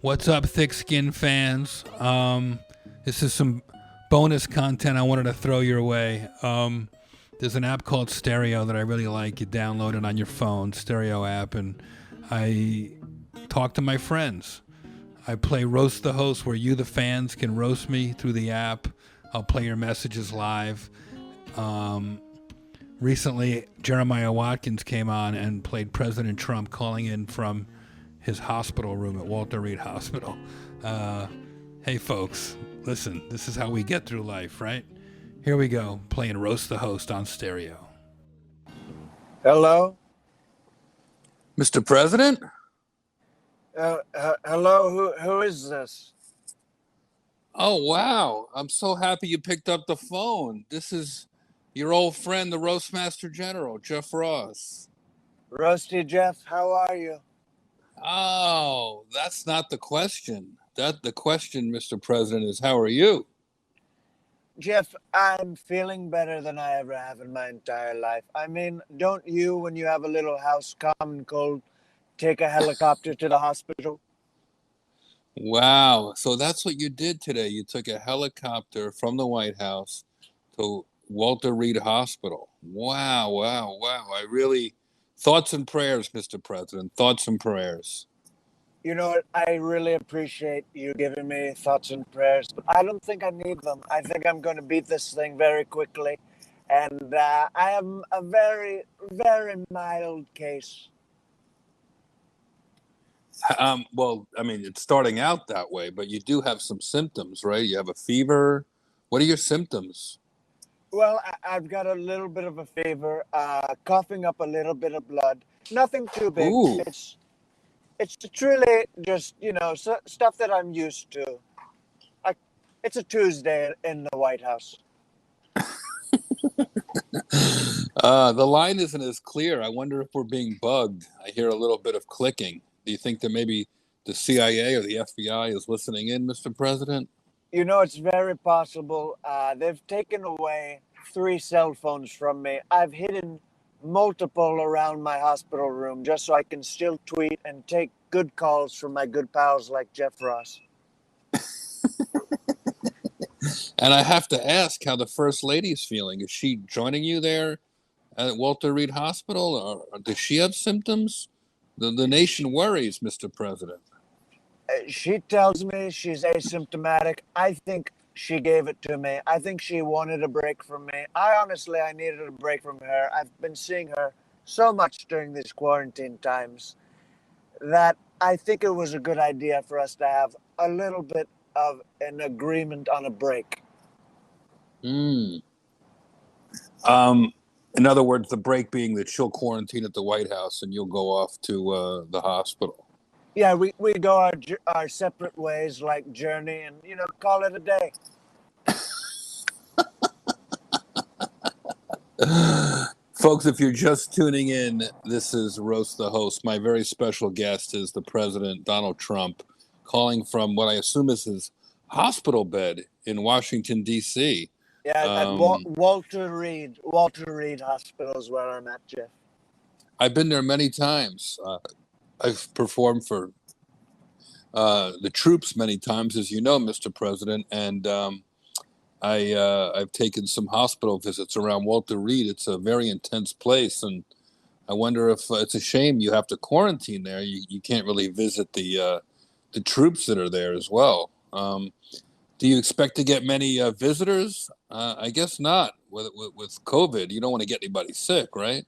What's up, thick skin fans? This is some bonus content I wanted to throw your way. There's an app called Stereo that I really like. You download it on your phone, Stereo app, and I talk to my friends. I play Roast the Host, where you, the fans, can roast me through the app. I'll play your messages live. Recently, Jeremiah Watkins came on and played President Trump calling in from his hospital room at Walter Reed Hospital. Hey, folks, listen, this is how we get through life, right? Here we go, playing Roast the Host on Stereo. Hello? Mr. President? Hello? Who is this? Oh, wow. I'm so happy you picked up the phone. This is your old friend, the Roastmaster General, Jeff Ross. Rusty Jeff, how are you? Oh, that's not the question. The question, Mr. President, is how are you? Jeff, I'm feeling better than I ever have in my entire life. I mean, don't you, when you have a little house common cold, take a helicopter to the hospital? Wow. So that's what you did today. You took a helicopter from the White House to Walter Reed Hospital. Wow, wow, wow. Thoughts and prayers, Mr. President. Thoughts and prayers. You know what? I really appreciate you giving me thoughts and prayers, but I don't think I need them. I think I'm going to beat this thing very quickly. And I am a very, very mild case. Well, I mean, it's starting out that way, but you do have some symptoms, right? You have a fever. What are your symptoms? Well, I've got a little bit of a fever, coughing up a little bit of blood. Nothing too big. Ooh. It's truly just, stuff that I'm used to. It's a Tuesday in the White House. The line isn't as clear. I wonder if we're being bugged. I hear a little bit of clicking. Do you think that maybe the CIA or the FBI is listening in, Mr. President? You know, it's very possible. They've taken away 3 cell phones from me. I've hidden multiple around my hospital room just so I can still tweet and take good calls from my good pals like Jeff Ross. And I have to ask how the First Lady's feeling. Is she joining you there at Walter Reed Hospital? Or does she have symptoms? The nation worries, Mr. President. She tells me she's asymptomatic. I think she gave it to me. I think she wanted a break from me. I needed a break from her. I've been seeing her so much during these quarantine times that I think it was a good idea for us to have a little bit of an agreement on a break. In other words, the break being that she'll quarantine at the White House and you'll go off to the hospital. Yeah, we go our separate ways, like journey, and call it a day. Folks, if you're just tuning in, this is Roast the Host. My very special guest is the President, Donald Trump, calling from what I assume is his hospital bed in Washington, D.C. Yeah, at Walter Reed Hospital is where I'm at, Jeff. I've been there many times. I've performed for the troops many times, as you know, Mr. President, and I've taken some hospital visits around Walter Reed. It's a very intense place, and I wonder if it's a shame you have to quarantine there. You can't really visit the troops that are there as well. Do you expect to get many visitors? I guess not. With COVID, you don't want to get anybody sick, right?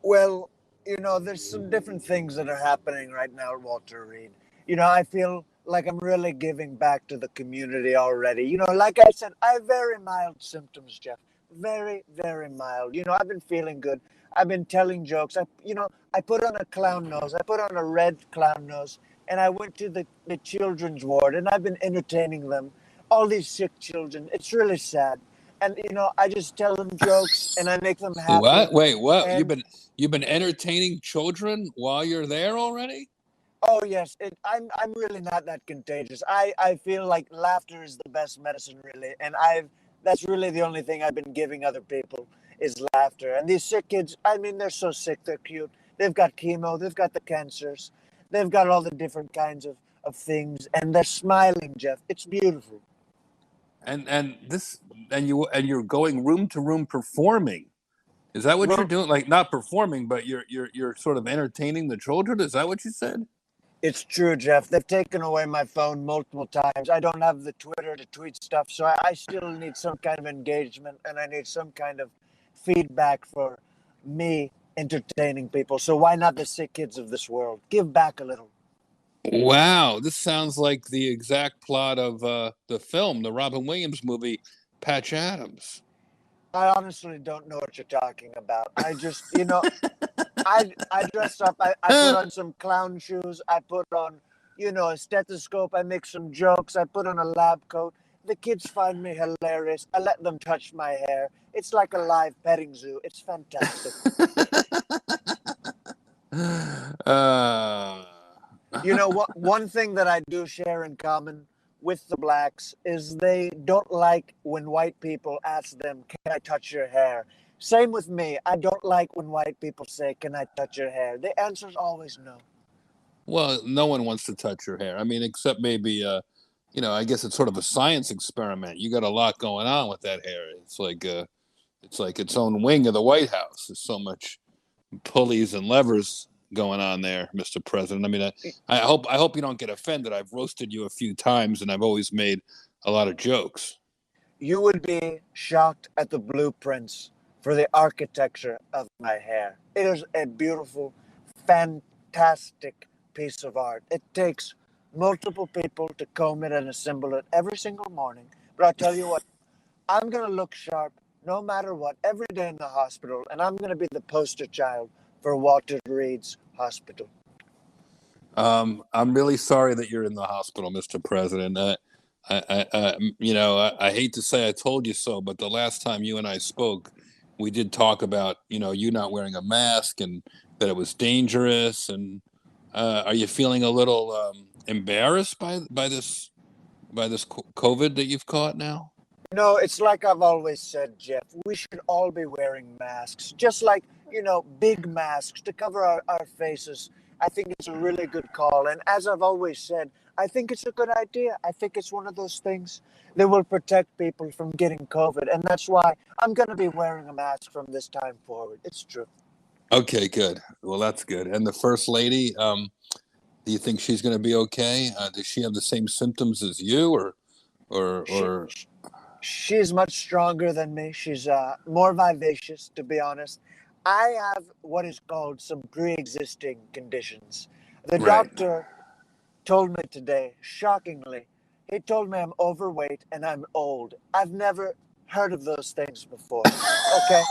Well, there's some different things that are happening right now at Walter Reed. I feel like I'm really giving back to the community already. Like I said, I have very mild symptoms, Jeff. Very, very mild. I've been feeling good. I've been telling jokes. I put on a clown nose. I put on a red clown nose, and I went to the children's ward, and I've been entertaining them. All these sick children. It's really sad. And, I just tell them jokes, and I make them happy. What? Wait, what? And you've been entertaining children while you're there already? Oh, yes. I'm really not that contagious. I feel like laughter is the best medicine, really. And that's really the only thing I've been giving other people is laughter. And these sick kids, I mean, they're so sick. They're cute. They've got chemo. They've got the cancers. They've got all the different kinds of of things, and they're smiling, Jeff. It's beautiful. And you're going room to room performing. Is that what you're Well, doing? Like not performing, but you're sort of entertaining the children. Is that what you said? it's true, Jeff. They've taken away my phone multiple times. I don't have the Twitter to tweet stuff, so I still need some kind of engagement, and I need some kind of feedback for me entertaining people. So why not the sick kids of this world? Give back a little. Wow, this sounds like the exact plot of the film, the Robin Williams movie, Patch Adams. I honestly don't know what you're talking about. I just, I dress up. I put on some clown shoes. I put on, a stethoscope. I make some jokes. I put on a lab coat. The kids find me hilarious. I let them touch my hair. It's like a live petting zoo. It's fantastic. uh, You know what? One thing that I do share in common with the blacks is they don't like when white people ask them, "Can I touch your hair?" Same with me. I don't like when white people say, "Can I touch your hair?" The answer is always no. well, no one wants to touch your hair. I mean, except maybe, I guess it's sort of a science experiment. You got a lot going on with that hair. It's like its own wing of the White House. There's so much pulleys and levers going on there, Mr. President. I mean, I hope you don't get offended. I've roasted you a few times, and I've always made a lot of jokes. You would be shocked at the blueprints for the architecture of my hair. It is a beautiful, fantastic piece of art. It takes multiple people to comb it and assemble it every single morning. But I'll tell you what, I'm going to look sharp no matter what every day in the hospital, and I'm going to be the poster child for Walter Reed's hospital. I'm really sorry that you're in the hospital, Mr. President. I hate to say I told you so, but the last time you and I spoke, we did talk about, you not wearing a mask and that it was dangerous. And are you feeling a little embarrassed by this COVID that you've caught now? No, it's like I've always said, Jeff. We should all be wearing masks, just like, big masks to cover our faces. I think it's a really good call. And as I've always said, I think it's a good idea. I think it's one of those things that will protect people from getting COVID. And that's why I'm going to be wearing a mask from this time forward. It's true. Okay, good. Well, that's good. And the first lady, do you think she's going to be okay? Does she have the same symptoms as you, or She, or she's much stronger than me. She's more vivacious, to be honest. I have what is called some pre-existing conditions. The right? doctor told me today, shockingly, he told me I'm overweight and I'm old. I've never heard of those things before. Okay,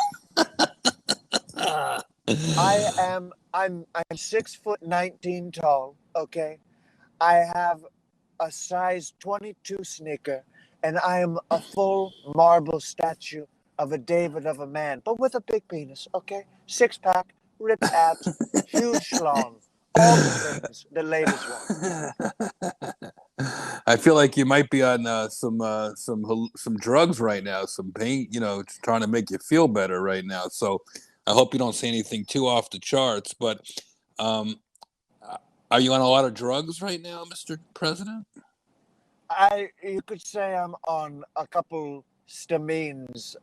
I'm 6'19" tall. Okay, I have a size 22 sneaker, and I am a full marble statue of a David of a man, but with a big penis. Okay, six pack, ripped abs, huge schlong, all the things the ladies want. I feel like you might be on some drugs right now, some pain, trying to make you feel better right now. So I hope you don't say anything too off the charts. But um, are you on a lot of drugs right now, Mr. President? You could say I'm on a couple stamines,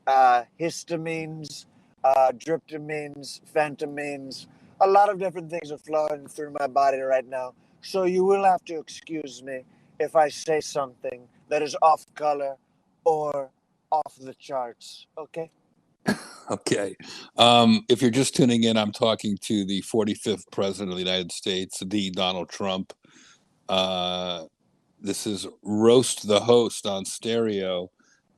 histamines, dryptamines, phantamines. A lot of different things are flowing through my body right now. So you will have to excuse me if I say something that is off color or off the charts. Okay? Okay. If you're just tuning in, I'm talking to the 45th President of the United States, the Donald Trump. Uh, this is Roast the Host on stereo.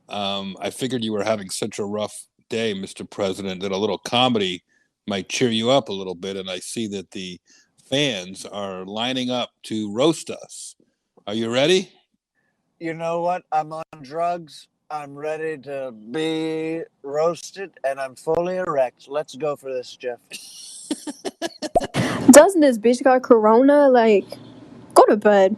I figured you were having such a rough day, Mr. President, that a little comedy might cheer you up a little bit. And I see that the fans are lining up to roast us. Are you ready? You know what? I'm on drugs. I'm ready to be roasted and I'm fully erect. Let's go for this, Jeff. Doesn't this bitch got corona? Like, go to bed.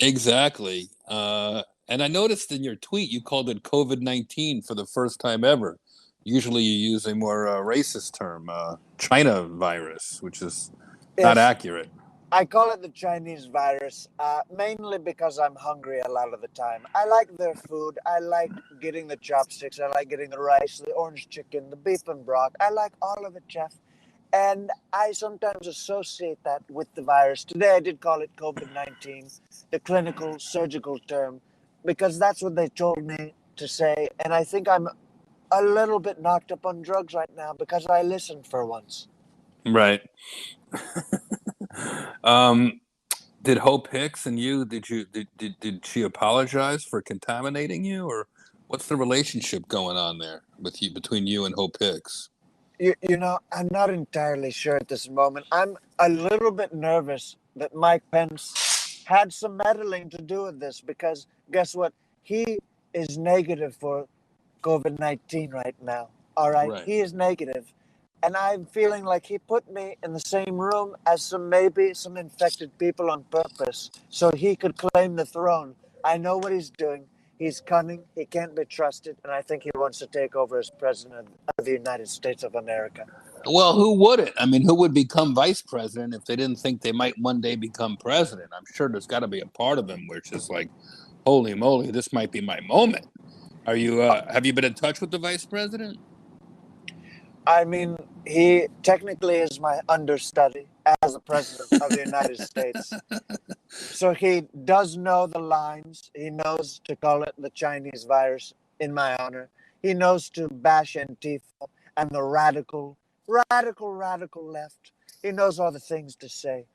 Exactly. And I noticed in your tweet you called it COVID-19 for the first time ever. Usually you use a more racist term, China virus, which is not If accurate. I call it the Chinese virus, mainly because I'm hungry a lot of the time. I like their food. I like getting the chopsticks. I like getting the rice, the orange chicken, the beef and broth. I like all of it, Jeff. And I sometimes associate that with the virus. Today I did call it COVID 19, the clinical surgical term, because that's what they told me to say. And I think I'm a little bit knocked up on drugs right now because I listened for once. Right. um, did Hope Hicks and you did she apologize for contaminating you, or what's the relationship going on there with you between you and Hope Hicks? You know, I'm not entirely sure at this moment. I'm a little bit nervous that Mike Pence had some meddling to do with this because guess what? He is negative for COVID 19 right now. All right. Right. He is negative. And I'm feeling like he put me in the same room as maybe some infected people on purpose so he could claim the throne. I know what he's doing. He's cunning. He can't be trusted. And I think he wants to take over as president of the United States of America. Well, who wouldn't? I mean, who would become vice president if they didn't think they might one day become president? I'm sure there's got to be a part of him where it's just like, holy moly, this might be my moment. Are you? Have you been in touch with the vice president? I mean, he technically is my understudy as the president of the United States. So he does know the lines. He knows to call it the Chinese virus in my honor. He knows to bash Antifa and the radical left. He knows all the things to say,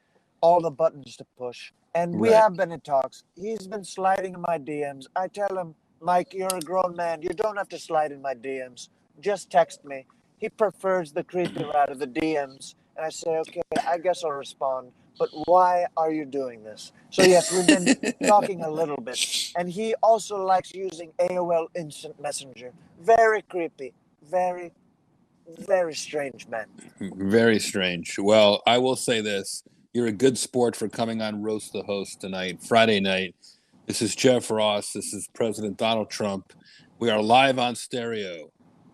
all the buttons to push. And we Right. have been in talks. He's been sliding in my DMs. I tell him, Mike, you're a grown man. You don't have to slide in my DMs. Just text me. He prefers the creepy route of the DMs. And I say, okay, I guess I'll respond. But why are you doing this? So, yes, we've been talking a little bit. And he also likes using AOL Instant Messenger. Very creepy. Very, very strange man. Very strange. Well, I will say this. You're a good sport for coming on Roast the Host tonight, Friday night. This is Jeff Ross. This is President Donald Trump. We are live on stereo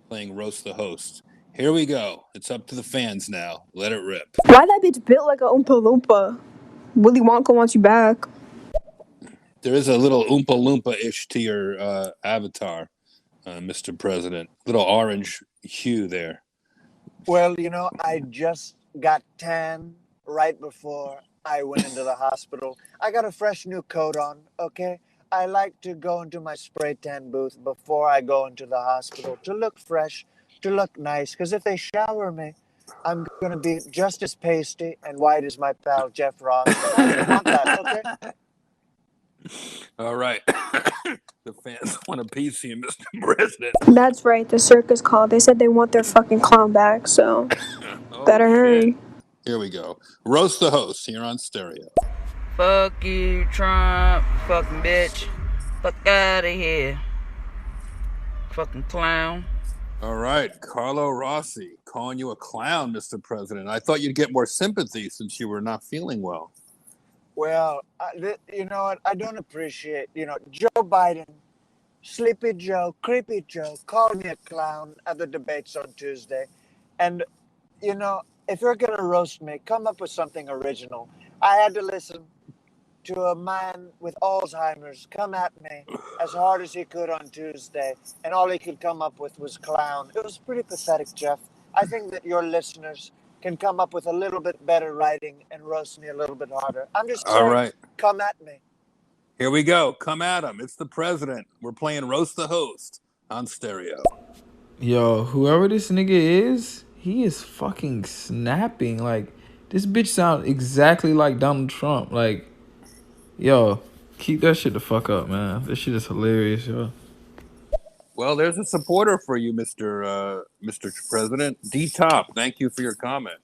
playing Roast the Host. Here we go. It's up to the fans now. Let it rip. Why that bitch built like a Oompa Loompa? Willy Wonka wants you back. There is a little Oompa Loompa-ish to your avatar, Mr. President. Little orange hue there. Well, you know, I just got tan right before I went into the hospital. I got a fresh new coat on, okay? I like to go into my spray tan booth before I go into the hospital to look fresh, to look nice, because if they shower me, I'm going to be just as pasty and white as my pal Jeff Ross. And I don't want that, okay? All right. The fans want a piece of you, Mr. President. That's right, the circus called. They said they want their fucking clown back, so Oh, better shit. hurry. Here we go. Roast the Host here on stereo. Fuck you, Trump, fucking bitch. Fuck out of here. Fucking clown. All right. Carlo Rossi calling you a clown, Mr. President. I thought you'd get more sympathy since you were not feeling well. Well, you know what? I don't appreciate, Joe Biden, Sleepy Joe, Creepy Joe called me a clown at the debates on Tuesday. And, if you're going to roast me, come up with something original. I had to listen to a man with Alzheimer's come at me as hard as he could on Tuesday, and all he could come up with was clown. It was pretty pathetic, Jeff. I think that your listeners can come up with a little bit better writing and roast me a little bit harder. I'm just saying, All right. come at me. Here we go. Come at him. It's the president. We're playing Roast the Host on stereo. Yo, whoever this nigga is, he is fucking snapping. Like, this bitch sound exactly like Donald Trump. Like, yo, keep that shit the fuck up, man. This shit is hilarious, yo. Well, there's a supporter for you, Mr. President. D Top, thank you for your comment.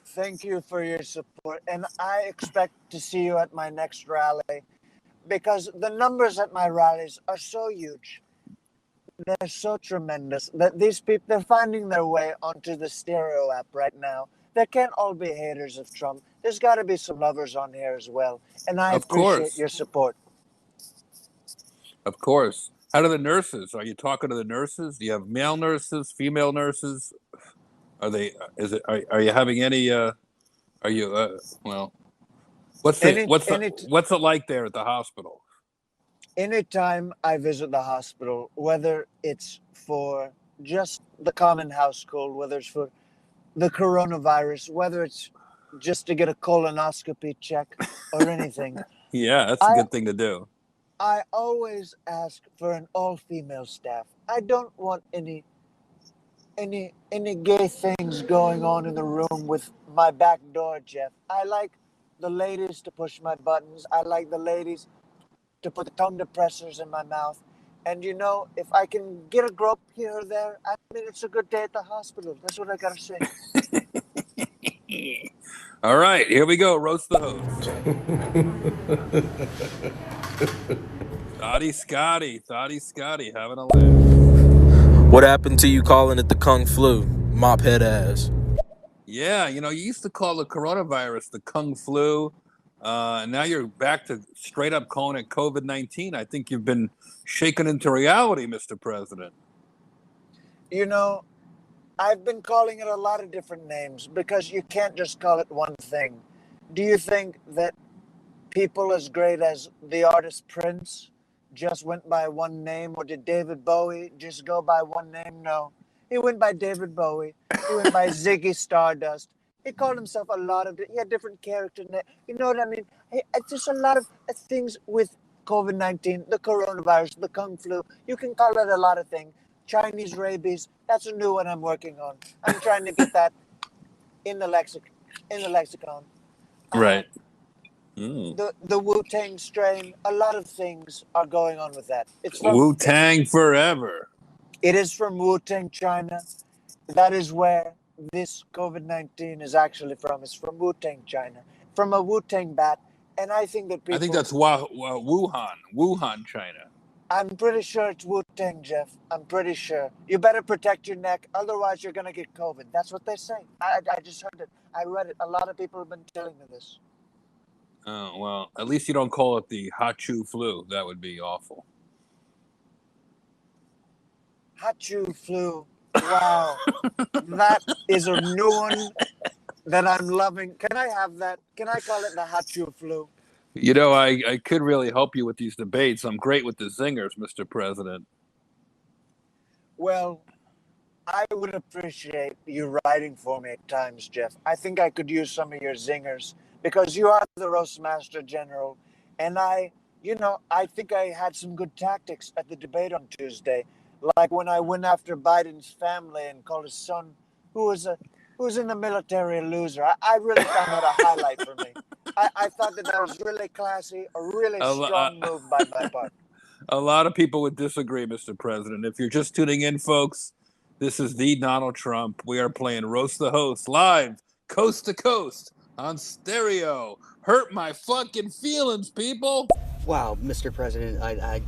Thank you for your support, and I expect to see you at my next rally because the numbers at my rallies are so huge. They're so tremendous that these people, they're finding their way onto the stereo app right now. There can't all be haters of Trump. There's got to be some lovers on here as well, and I appreciate your support. Of course. How do the nurses? Are you talking to the nurses? Do you have male nurses, female nurses? Are they? Are you having any? Are you? Well, What's Any, what's it like there at the hospital? anytime I visit the hospital, whether it's for just the common house cold, whether it's for the coronavirus, whether it's just to get a colonoscopy check or anything, Yeah, that's a I good thing to do. I always ask for an all-female staff. I don't want any gay things going on in the room with my back door, Jeff. I like the ladies to push my buttons. I like the ladies to put the tongue depressors in my mouth. And you know, if I can get a grope here or there, I mean, it's a good day at the hospital. That's what I gotta say. All right, here we go. Roast the host. Thotty Scotty, having a laugh. What happened to you calling it the Kung Flu? Mop head ass. Yeah, you used to call the coronavirus the Kung Flu. And now you're back to straight up calling it COVID-19. I think you've been shaken into reality, Mr. President. You know, I've been calling it a lot of different names because you can't just call it one thing. Do you think that people as great as the artist Prince just went by one name, or did David Bowie just go by one name? No. He went by David Bowie. He went by Ziggy Stardust. He called himself a lot of, he had different character names. You know what I mean? It's just a lot of things with COVID-19, the coronavirus, the Kung Flu. You can call it a lot of things. Chinese rabies, that's a new one I'm working on. I'm trying to get that in the lexicon. Right. The Wu-Tang strain, a lot of things are going on with that. It's from Wu-Tang forever. It is from Wu-Tang, China. That is where this COVID-19 is actually from. It's from Wu-Tang, China, from a Wu-Tang bat. And I think that people... I think that's Wuhan, China. I'm pretty sure it's Wu-Tang, Jeff. I'm pretty sure. You better protect your neck, otherwise you're going to get COVID. That's what they say. I just heard it. I read it. A lot of people have been telling me this. Oh, well, at least you don't call it the Hachu flu. That would be awful. Hachu flu. Wow. That is a new one that I'm loving. Can I have that? Can I call it the Hachu flu? I could really help you with these debates. I'm great with the zingers, Mr. President. Well, I would appreciate you writing for me at times, Jeff. I think I could use some of your zingers because you are the roast master general. And I think I had some good tactics at the debate on Tuesday. Like when I went after Biden's family and called his son, who was in the military, a loser. I really found that a highlight for me. I thought that was really classy, a really strong move by my part. A lot of people would disagree, Mr. President. If you're just tuning in, folks, this is the Donald Trump. We are playing Roast the Host live, coast to coast, on stereo. Hurt my fucking feelings, people. Wow, Mr. President, I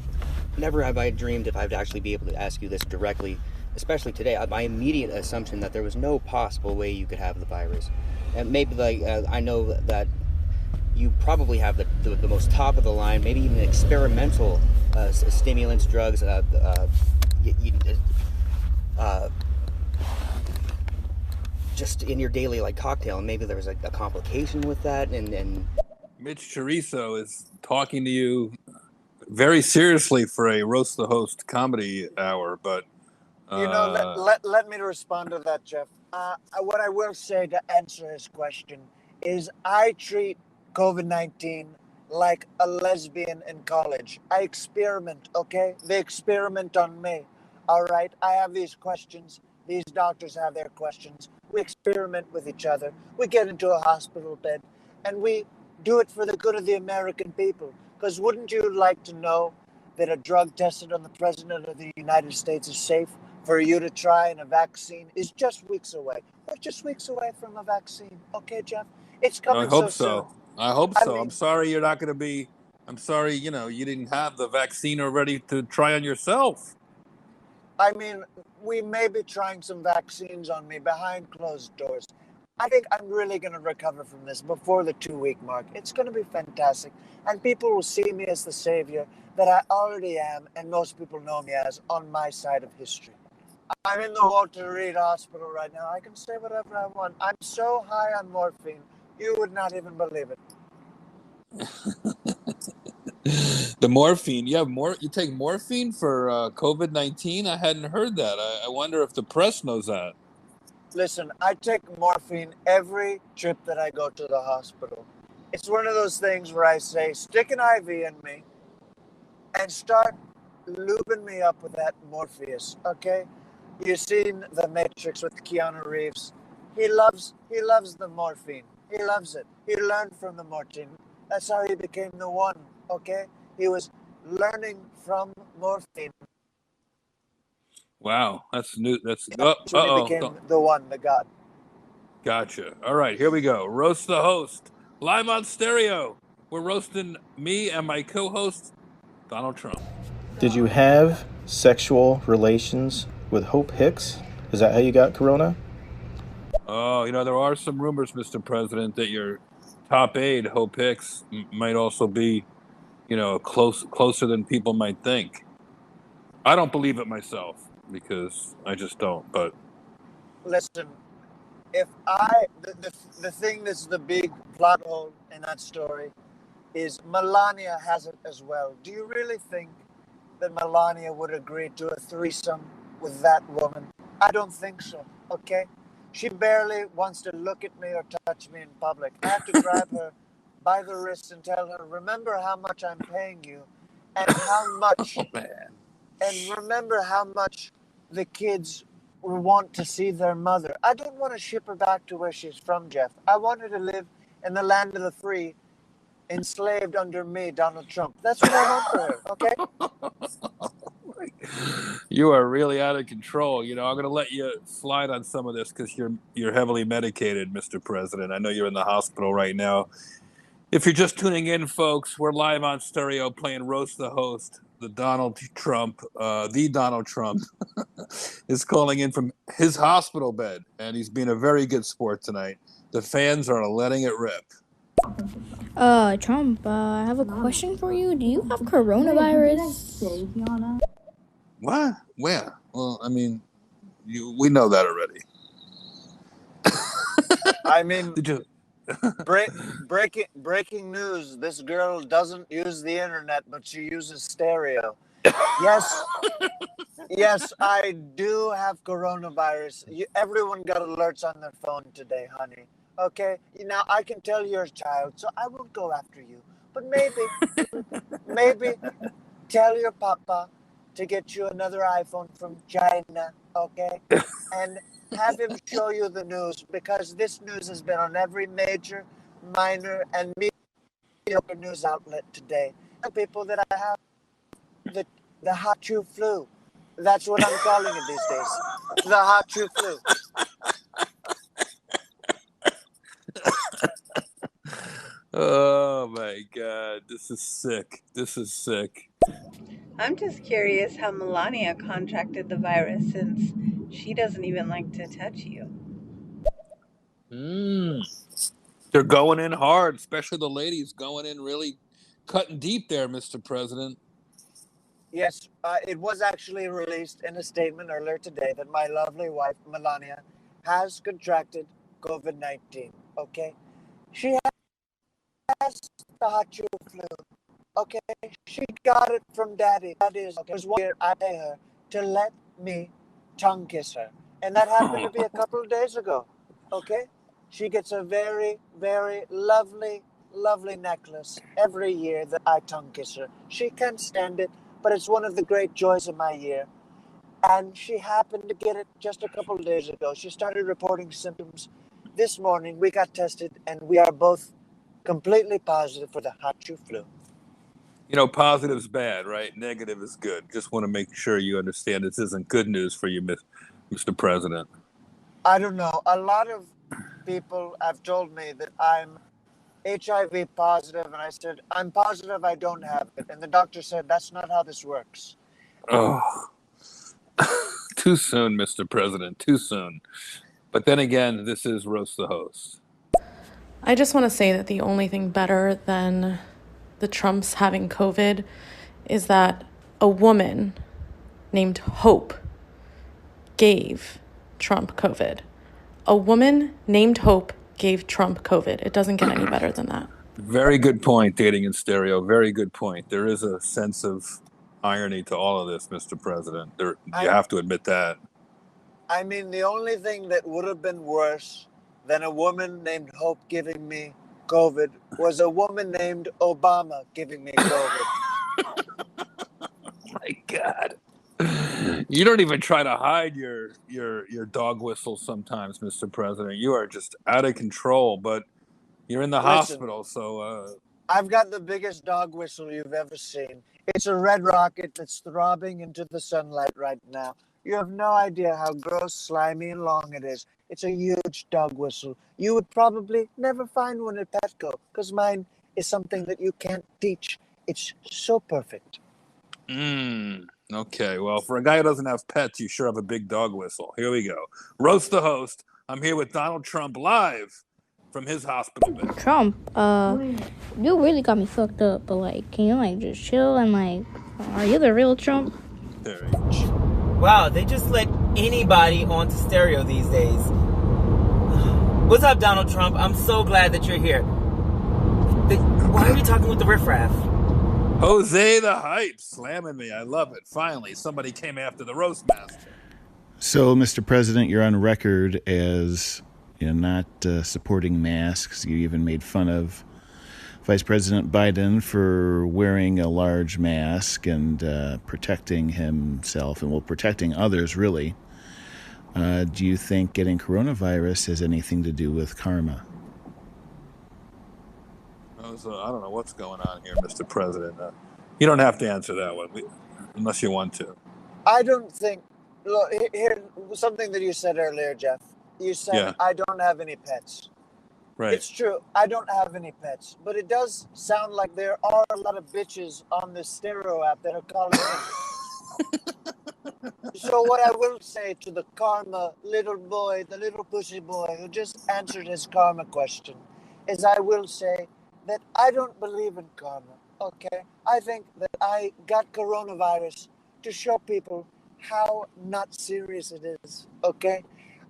never have I dreamed if I'd actually be able to ask you this directly, especially today. My immediate assumption that there was no possible way you could have the virus. And maybe, I know that you probably have the most top of the line, maybe even experimental stimulants, drugs, just in your daily cocktail, and maybe there was a complication with that, and Mitch Chorizo is talking to you very seriously for a Roast the Host comedy hour, but let me respond to that, Jeff. What I will say to answer his question is I treat COVID-19 like a lesbian in college. I experiment, okay? They experiment on me, all right? I have these questions. These doctors have their questions. We experiment with each other. We get into a hospital bed, and we do it for the good of the American people. Because wouldn't you like to know that a drug tested on the President of the United States is safe for you to try, and a vaccine is just weeks away? We're just weeks away from a vaccine, okay, Jeff? It's coming so soon. I hope so. I'm sorry you're not going to be... I'm sorry, you didn't have the vaccine already to try on yourself. I mean, we may be trying some vaccines on me behind closed doors. I think I'm really going to recover from this before the 2-week mark. It's going to be fantastic. And people will see me as the savior that I already am, and most people know me as, on my side of history. I'm in the Walter Reed Hospital right now. I can say whatever I want. I'm so high on morphine, you would not even believe it. The morphine. You have more. You take morphine for COVID-19. I hadn't heard that. I wonder if the press knows that. Listen, I take morphine every trip that I go to the hospital. It's one of those things where I say, stick an IV in me and start lubing me up with that Morpheus, okay? You've seen The Matrix with Keanu Reeves. He loves the morphine. He loves it. He learned from the morphine. That's how he became the one, okay? He was learning from morphine. Wow, that's new. That's He became the one, the God. Gotcha. All right, here we go. Roast the host live on stereo. We're roasting me and my co-host Donald Trump. Did you have sexual relations with Hope Hicks? Is that how you got corona? Oh, there are some rumors, Mr. President, that your top aide, Hope Hicks, might also be, closer than people might think. I don't believe it myself because I just don't. But listen, if the thing that's the big plot hole in that story is Melania has it as well. Do you really think that Melania would agree to a threesome with that woman? I don't think so, okay? She barely wants to look at me or touch me in public. I have to grab her by the wrist and tell her, remember how much I'm paying you and how much, and remember how much the kids want to see their mother. I don't want to ship her back to where she's from, Jeff. I want her to live in the land of the free, enslaved under me, Donald Trump. That's what I want for her, okay? You are really out of control. I'm going to let you slide on some of this because you're heavily medicated, Mr. President. I know you're in the hospital right now. If you're just tuning in, folks, we're live on stereo playing Roast the Host. The Donald Trump is calling in from his hospital bed, and he's being a very good sport tonight. The fans are letting it rip. Trump, I have a question for you. Do you have coronavirus? What? Where? Well, I mean, we know that already. I mean, breaking news. This girl doesn't use the internet, but she uses stereo. Yes, I do have coronavirus. Everyone got alerts on their phone today, honey. Okay, now I can tell you're a child, so I won't go after you. But maybe tell your papa to get you another iPhone from China, okay? And have him show you the news, because this news has been on every major, minor, and mediocre news outlet today. The people that I have the hot chew flu. That's what I'm calling it these days. The hot chew flu. Oh my God, this is sick. I'm just curious how Melania contracted the virus, since she doesn't even like to touch you. They're going in hard, especially the ladies going in really cutting deep there, Mr. President. Yes, it was actually released in a statement earlier today that my lovely wife, Melania, has contracted COVID-19, okay? She has the hot chew flu, okay? She got it from daddy. That is, okay. It was 1 year I pay her to let me tongue kiss her. And that happened to be a couple of days ago, okay? She gets a very, very lovely, lovely necklace every year that I tongue kiss her. She can't stand it, but it's one of the great joys of my year. And she happened to get it just a couple of days ago. She started reporting symptoms. This morning, we got tested, and we are both completely positive for the hot chew flu. Positive's bad, right? Negative is good. Just want to make sure you understand this isn't good news for you, Mr. President. I don't know. A lot of people have told me that I'm HIV positive, and I said, I'm positive I don't have it. And the doctor said, that's not how this works. Oh, too soon, Mr. President, too soon. But then again, this is Roast the Host. I just want to say that the only thing better than the Trumps having COVID is that a woman named Hope gave Trump COVID. A woman named Hope gave Trump COVID. It doesn't get any better than that. Very good point, dating in stereo. Very good point. There is a sense of irony to all of this, Mr. President. You have to admit that. I mean, the only thing that would have been worse than a woman named Hope giving me COVID was a woman named Obama giving me COVID. My God. You don't even try to hide your dog whistle sometimes, Mr. President. You are just out of control, but you're in the hospital, so... I've got the biggest dog whistle you've ever seen. It's a red rocket that's throbbing into the sunlight right now. You have no idea how gross, slimy, and long it is. It's a huge dog whistle. You would probably never find one at Petco, because mine is something that you can't teach. It's so perfect. Okay, well, for a guy who doesn't have pets, you sure have a big dog whistle. Here we go. Roast the host. I'm here with Donald Trump live from his hospital bed. Trump, you really got me fucked up, but, like, can you, like, just chill and, like, are you the real Trump? There you go. Wow, they just let anybody onto stereo these days. What's up, Donald Trump? I'm so glad that you're here. Why are you talking with the riffraff? Jose the Hype slamming me. I love it. Finally, somebody came after the roast master. So, Mr. President, you're on record as not supporting masks. You even made fun of Vice President Biden for wearing a large mask and protecting himself and, well, protecting others, really. Do you think getting coronavirus has anything to do with karma? I don't know what's going on here, Mr. President. You don't have to answer that one unless you want to. I don't think... Look, here, something that you said earlier, Jeff. You said, I don't have any pets. Right. It's true. I don't have any pets. But it does sound like there are a lot of bitches on this stereo app that are calling in. So what I will say to the karma little boy, the little pussy boy who just answered his karma question, is I will say that I don't believe in karma, okay? I think that I got coronavirus to show people how not serious it is, okay?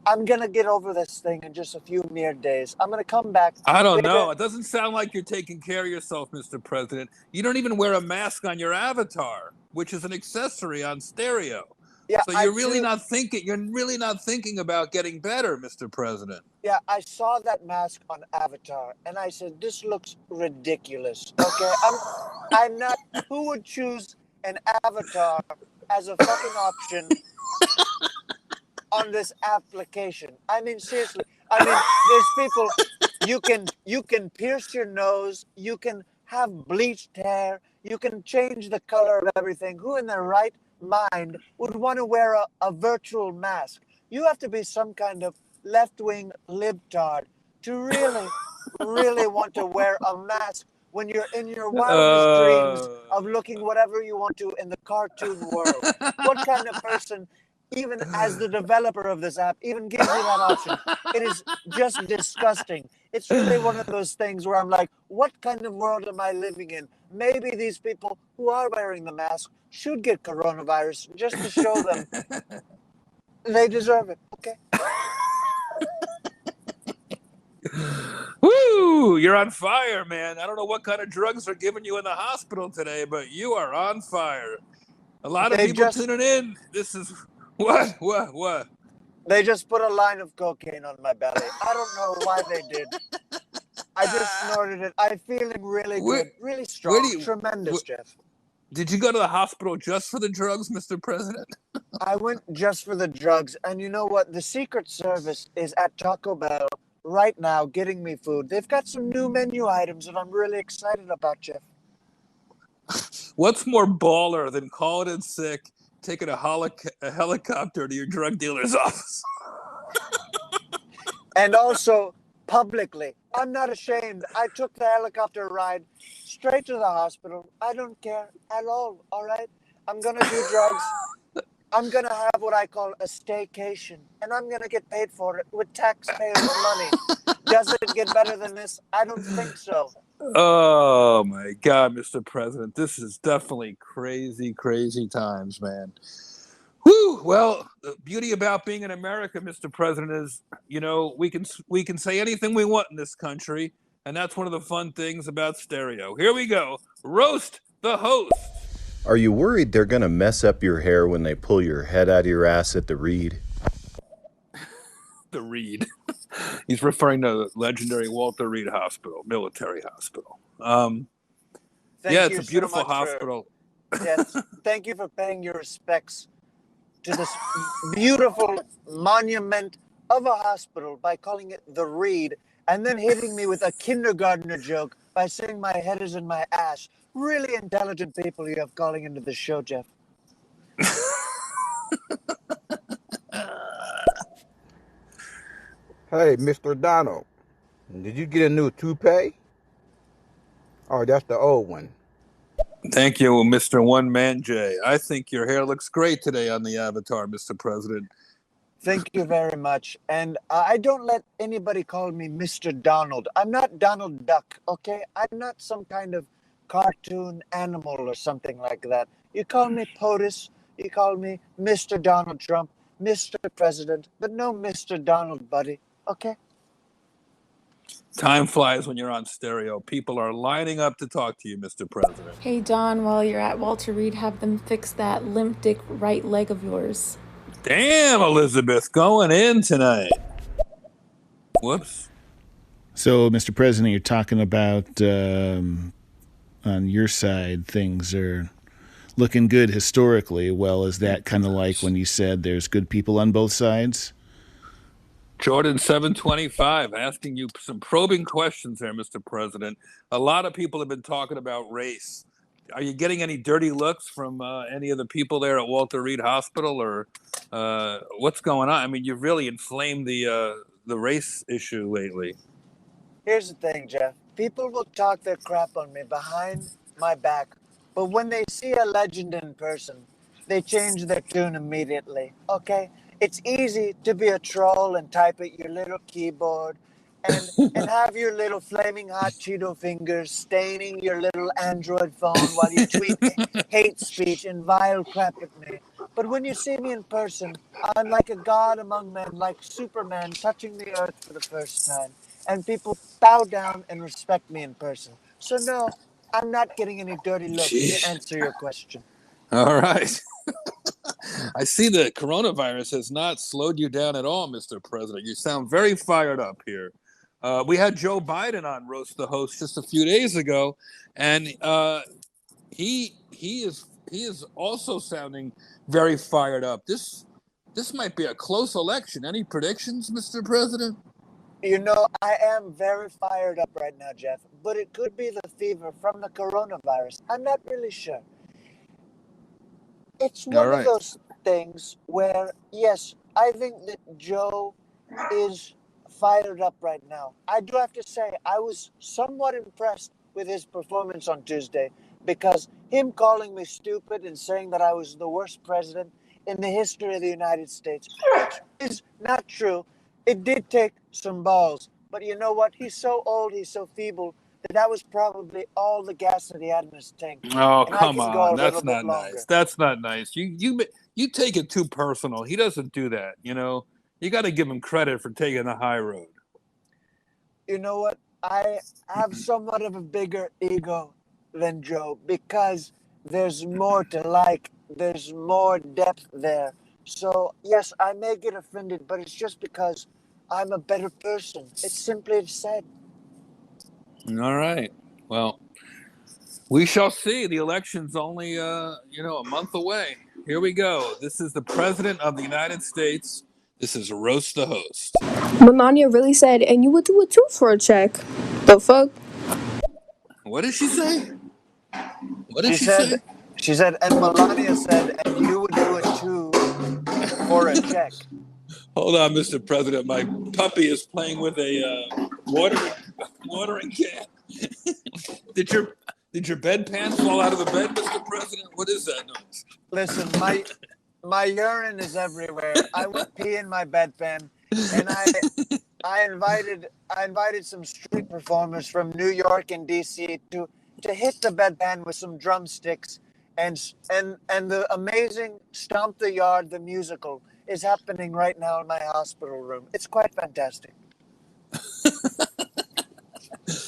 I'm going to get over this thing in just a few mere days. I'm going to come back. I don't know. It doesn't sound like you're taking care of yourself, Mr. President. You don't even wear a mask on your avatar, which is an accessory on stereo. Yeah, so you're really not thinking about getting better, Mr. President. Yeah, I saw that mask on Avatar and I said, this looks ridiculous. Okay, I'm not. Who would choose an avatar as a fucking option on this application? I mean, seriously. I mean, there's people, you can pierce your nose, you can have bleached hair, you can change the color of everything. Who in their right mind would want to wear a virtual mask? You have to be some kind of left-wing libtard to really want to wear a mask when you're in your wildest dreams of looking whatever you want to in the cartoon world. What kind of person, even as the developer of this app, even gives you that option? It is just disgusting. It's really one of those things where I'm like, what kind of world am I living in? Maybe these people who are wearing the mask should get coronavirus just to show them they deserve it, okay? Woo! You're on fire, man. I don't know what kind of drugs they're giving you in the hospital today, but you are on fire. A lot of people tuning in. This is... What? They just put a line of cocaine on my belly. I don't know why they did. I just snorted it. I'm feeling really good, really strong. Tremendous, Jeff. Did you go to the hospital just for the drugs, Mr. President? I went just for the drugs. And you know what? The Secret Service is at Taco Bell right now getting me food. They've got some new menu items that I'm really excited about, Jeff. What's more baller than calling in sick, taking a helicopter to your drug dealer's office? And also, publicly, I'm not ashamed. I took the helicopter ride straight to the hospital. I don't care at all right? I'm going to do drugs. I'm going to have what I call a staycation. And I'm going to get paid for it with taxpayers' money. Does it get better than this? I don't think so. Oh, my God, Mr. President. This is definitely crazy, crazy times, man. Whew. Well, the beauty about being in America, Mr. President, is, we can say anything we want in this country, And that's one of the fun things about stereo. Here we go. Roast the host. Are you worried they're going to mess up your hair when they pull your head out of your ass at the Reed? The Reed. He's referring to the legendary Walter Reed Hospital, military hospital. Yeah, it's a beautiful hospital. Yes, thank you for paying your respects to this beautiful monument of a hospital by calling it the Reed, and then hitting me with a kindergartner joke by saying my head is in my ass. Really intelligent people you have calling into the show, Jeff. Hey, Mr. Donald, did you get a new toupee? Oh, that's the old one. Thank you, Mr. One Man J. I think your hair looks great today on the avatar, Mr. President. Thank you very much. And I don't let anybody call me Mr. Donald. I'm not Donald Duck, okay? I'm not some kind of cartoon animal or something like that. You call me POTUS, you call me Mr. Donald Trump, Mr. President, but no Mr. Donald, buddy, okay? Time flies when you're on stereo. People are lining up to talk to you, Mr. President. Hey, Don, while you're at Walter Reed, have them fix that limp dick right leg of yours. Damn, Elizabeth, going in tonight. Whoops. So, Mr. President, you're talking about on your side, things are looking good historically. Well, is that kind of like when you said there's good people on both sides? Jordan 725 asking you some probing questions there, Mr. President. A lot of people have been talking about race. Are you getting any dirty looks from any of the people there at Walter Reed Hospital, or what's going on? I mean, you've really inflamed the race issue lately. Here's the thing, Jeff. People will talk their crap on me behind my back, but when they see a legend in person, they change their tune immediately, okay? It's easy to be a troll and type at your little keyboard and have your little flaming hot Cheeto fingers staining your little Android phone while you tweet hate speech and vile crap at me. But when you see me in person, I'm like a god among men, like Superman touching the earth for the first time. And people bow down and respect me in person. So no, I'm not getting any dirty looks to answer your question. All right. I see the coronavirus has not slowed you down at all, Mr. President. You sound very fired up here. We had Joe Biden on Roast the Host just a few days ago, and he is also sounding very fired up. This might be a close election. Any predictions, Mr. President? You know, I am very fired up right now, Jeff, but it could be the fever from the coronavirus. I'm not really sure. It's one of those things where, yes, I think that Joe is fired up right now. I do have to say, I was somewhat impressed with his performance on Tuesday, because him calling me stupid and saying that I was the worst president in the history of the United States, which is not true. It did take some balls, but you know what? He's so old, he's so feeble, that was probably all the gas that he had in his tank. Oh, come on. That's not nice. That's not nice. You take it too personal. He doesn't do that, you know. You got to give him credit for taking the high road. You know what? I have somewhat of a bigger ego than Joe, because there's more to like. There's more depth there. So, yes, I may get offended, but it's just because I'm a better person. It's simply said. All right. Well, we shall see. The election's only, a month away. Here we go. This is the President of the United States. This is Roast the Host. Melania really said, and you would do it too for a check. The fuck? What did she say? What did she said? say? She said, and Melania said, and you would do it too for a check. Hold on, Mr. President. My puppy is playing with a watering can. Did your bedpan fall out of the bed, Mr. President? What is that noise? Listen, my urine is everywhere. I would pee in my bedpan, and I invited some street performers from New York and DC to hit the bedpan with some drumsticks, and the amazing Stomp the Yard, the musical, is happening right now in my hospital room. It's quite fantastic.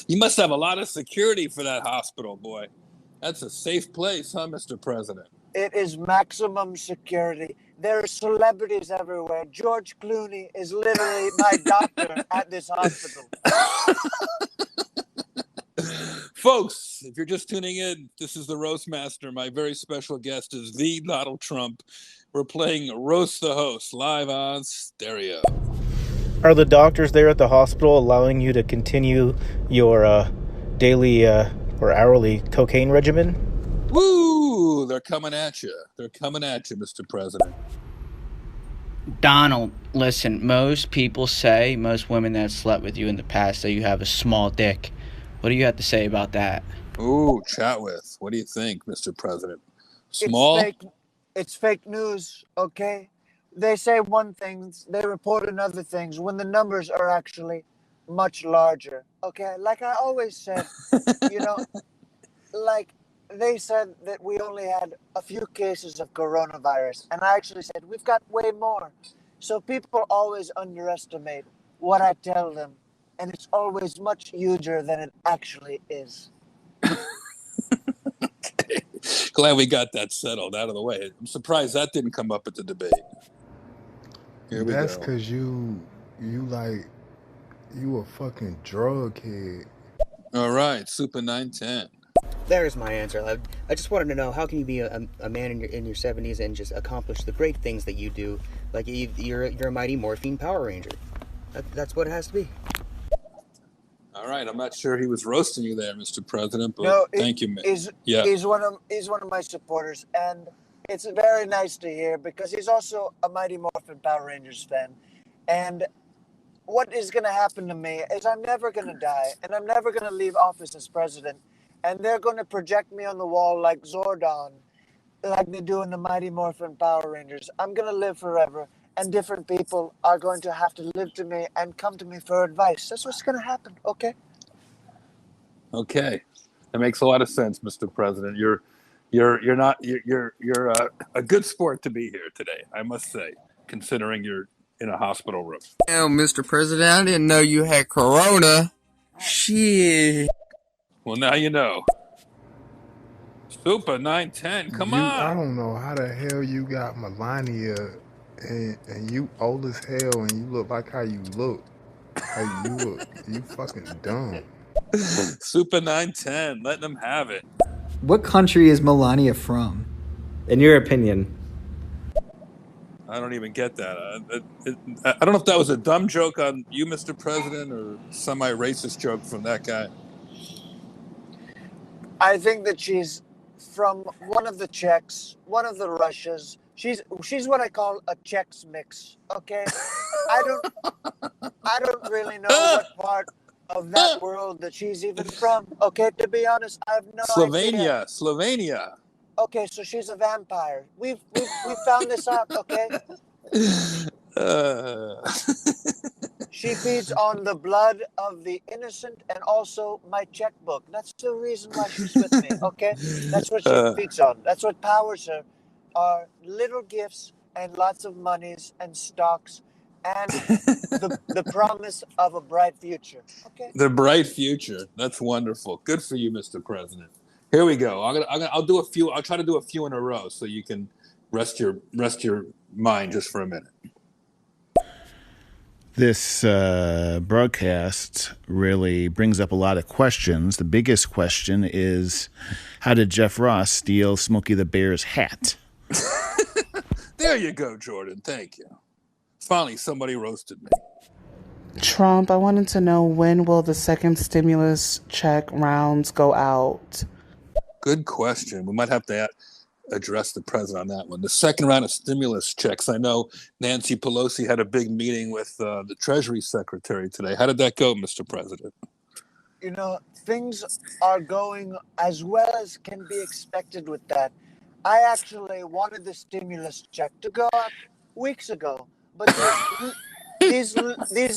You must have a lot of security for that hospital, boy. That's a safe place, huh, Mr. President? It is maximum security. There are celebrities everywhere. George Clooney is literally my doctor at this hospital. Folks, if you're just tuning in, this is the Roast Master. My very special guest is the Donald Trump. We're playing Roast the Host live on stereo. Are the doctors there at the hospital allowing you to continue your daily or hourly cocaine regimen? Woo! They're coming at you. They're coming at you, Mr. President. Donald, listen, most people say, most women that slept with you in the past, say you have a small dick. What do you have to say about that? Ooh, chat with. What do you think, Mr. President? Small? It's fake news, okay? They say one thing, they report another things when the numbers are actually much larger, okay? Like I always said, you know, like they said that we only had a few cases of coronavirus, and I actually said we've got way more. So people always underestimate what I tell them, and it's always much huger than it actually is. Glad we got that settled out of the way. I'm surprised that didn't come up at the debate. Here we That's go. because you a fucking drug head. All right, Super 910. There's my answer. I just wanted to know, how can you be a man in your 70s and just accomplish the great things that you do? Like you're a mighty morphine Power Ranger. That's what it has to be. All right, I'm not sure he was roasting you there, Mr. President, but No, thank you, man. He's one of my supporters, and it's very nice to hear because he's also a Mighty Morphin Power Rangers fan. And what is going to happen to me is I'm never going to die, and I'm never going to leave office as president. And they're going to project me on the wall like Zordon, like they do in the Mighty Morphin Power Rangers. I'm going to live forever, and different people are going to have to live to me and come to me for advice. That's what's going to happen, okay? Okay, that makes a lot of sense, Mr. President. You're a good sport to be here today, I must say, considering you're in a hospital room. Damn, Mr. President, I didn't know you had corona. Shit. Well, now you know. Super 910, come on. I don't know how the hell you got Melania and you old as hell and you look like how you look. How you look. You fucking dumb. Super 910, letting them have it. What country is Melania from? In your opinion. I don't even get that. I don't know if that was a dumb joke on you, Mr. President, or semi-racist joke from that guy. I think that she's from one of the Czechs, one of the Russias. She's what I call a Czechs mix. Okay, I don't really know what part of that world that she's even from. Okay, to be honest, I have no idea. Slovenia. Okay, so she's a vampire. We've found this out. Okay. She feeds on the blood of the innocent and also my checkbook. That's the reason why she's with me, okay? That's what she feeds on. That's what powers her, are little gifts and lots of monies and stocks and the promise of a bright future, okay? The bright future. That's wonderful. Good for you, Mr. President. Here we go. I'll do a few. I'll try to do a few in a row so you can rest your mind just for a minute. This broadcast really brings up a lot of questions. The biggest question is, how did Jeff Ross steal Smokey the Bear's hat? There you go, Jordan. Thank you. Finally, somebody roasted me. Trump, I wanted to know, when will the second stimulus check rounds go out? Good question. We might have to address the president on that one. The second round of stimulus checks. I know Nancy Pelosi had a big meeting with the Treasury Secretary today. How did that go, Mr. President? You know, things are going as well as can be expected with that. I actually wanted the stimulus check to go up weeks ago, but these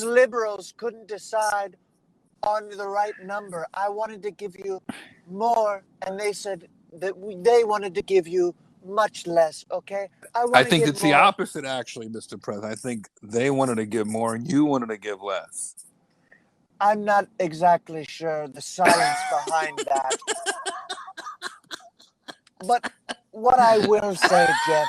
liberals couldn't decide on the right number. I wanted to give you more, and they said that they wanted to give you much less, okay? I think it's the opposite, actually, Mr. President. I think they wanted to give more and you wanted to give less. I'm not exactly sure the science behind that. But what I will say, Jeff,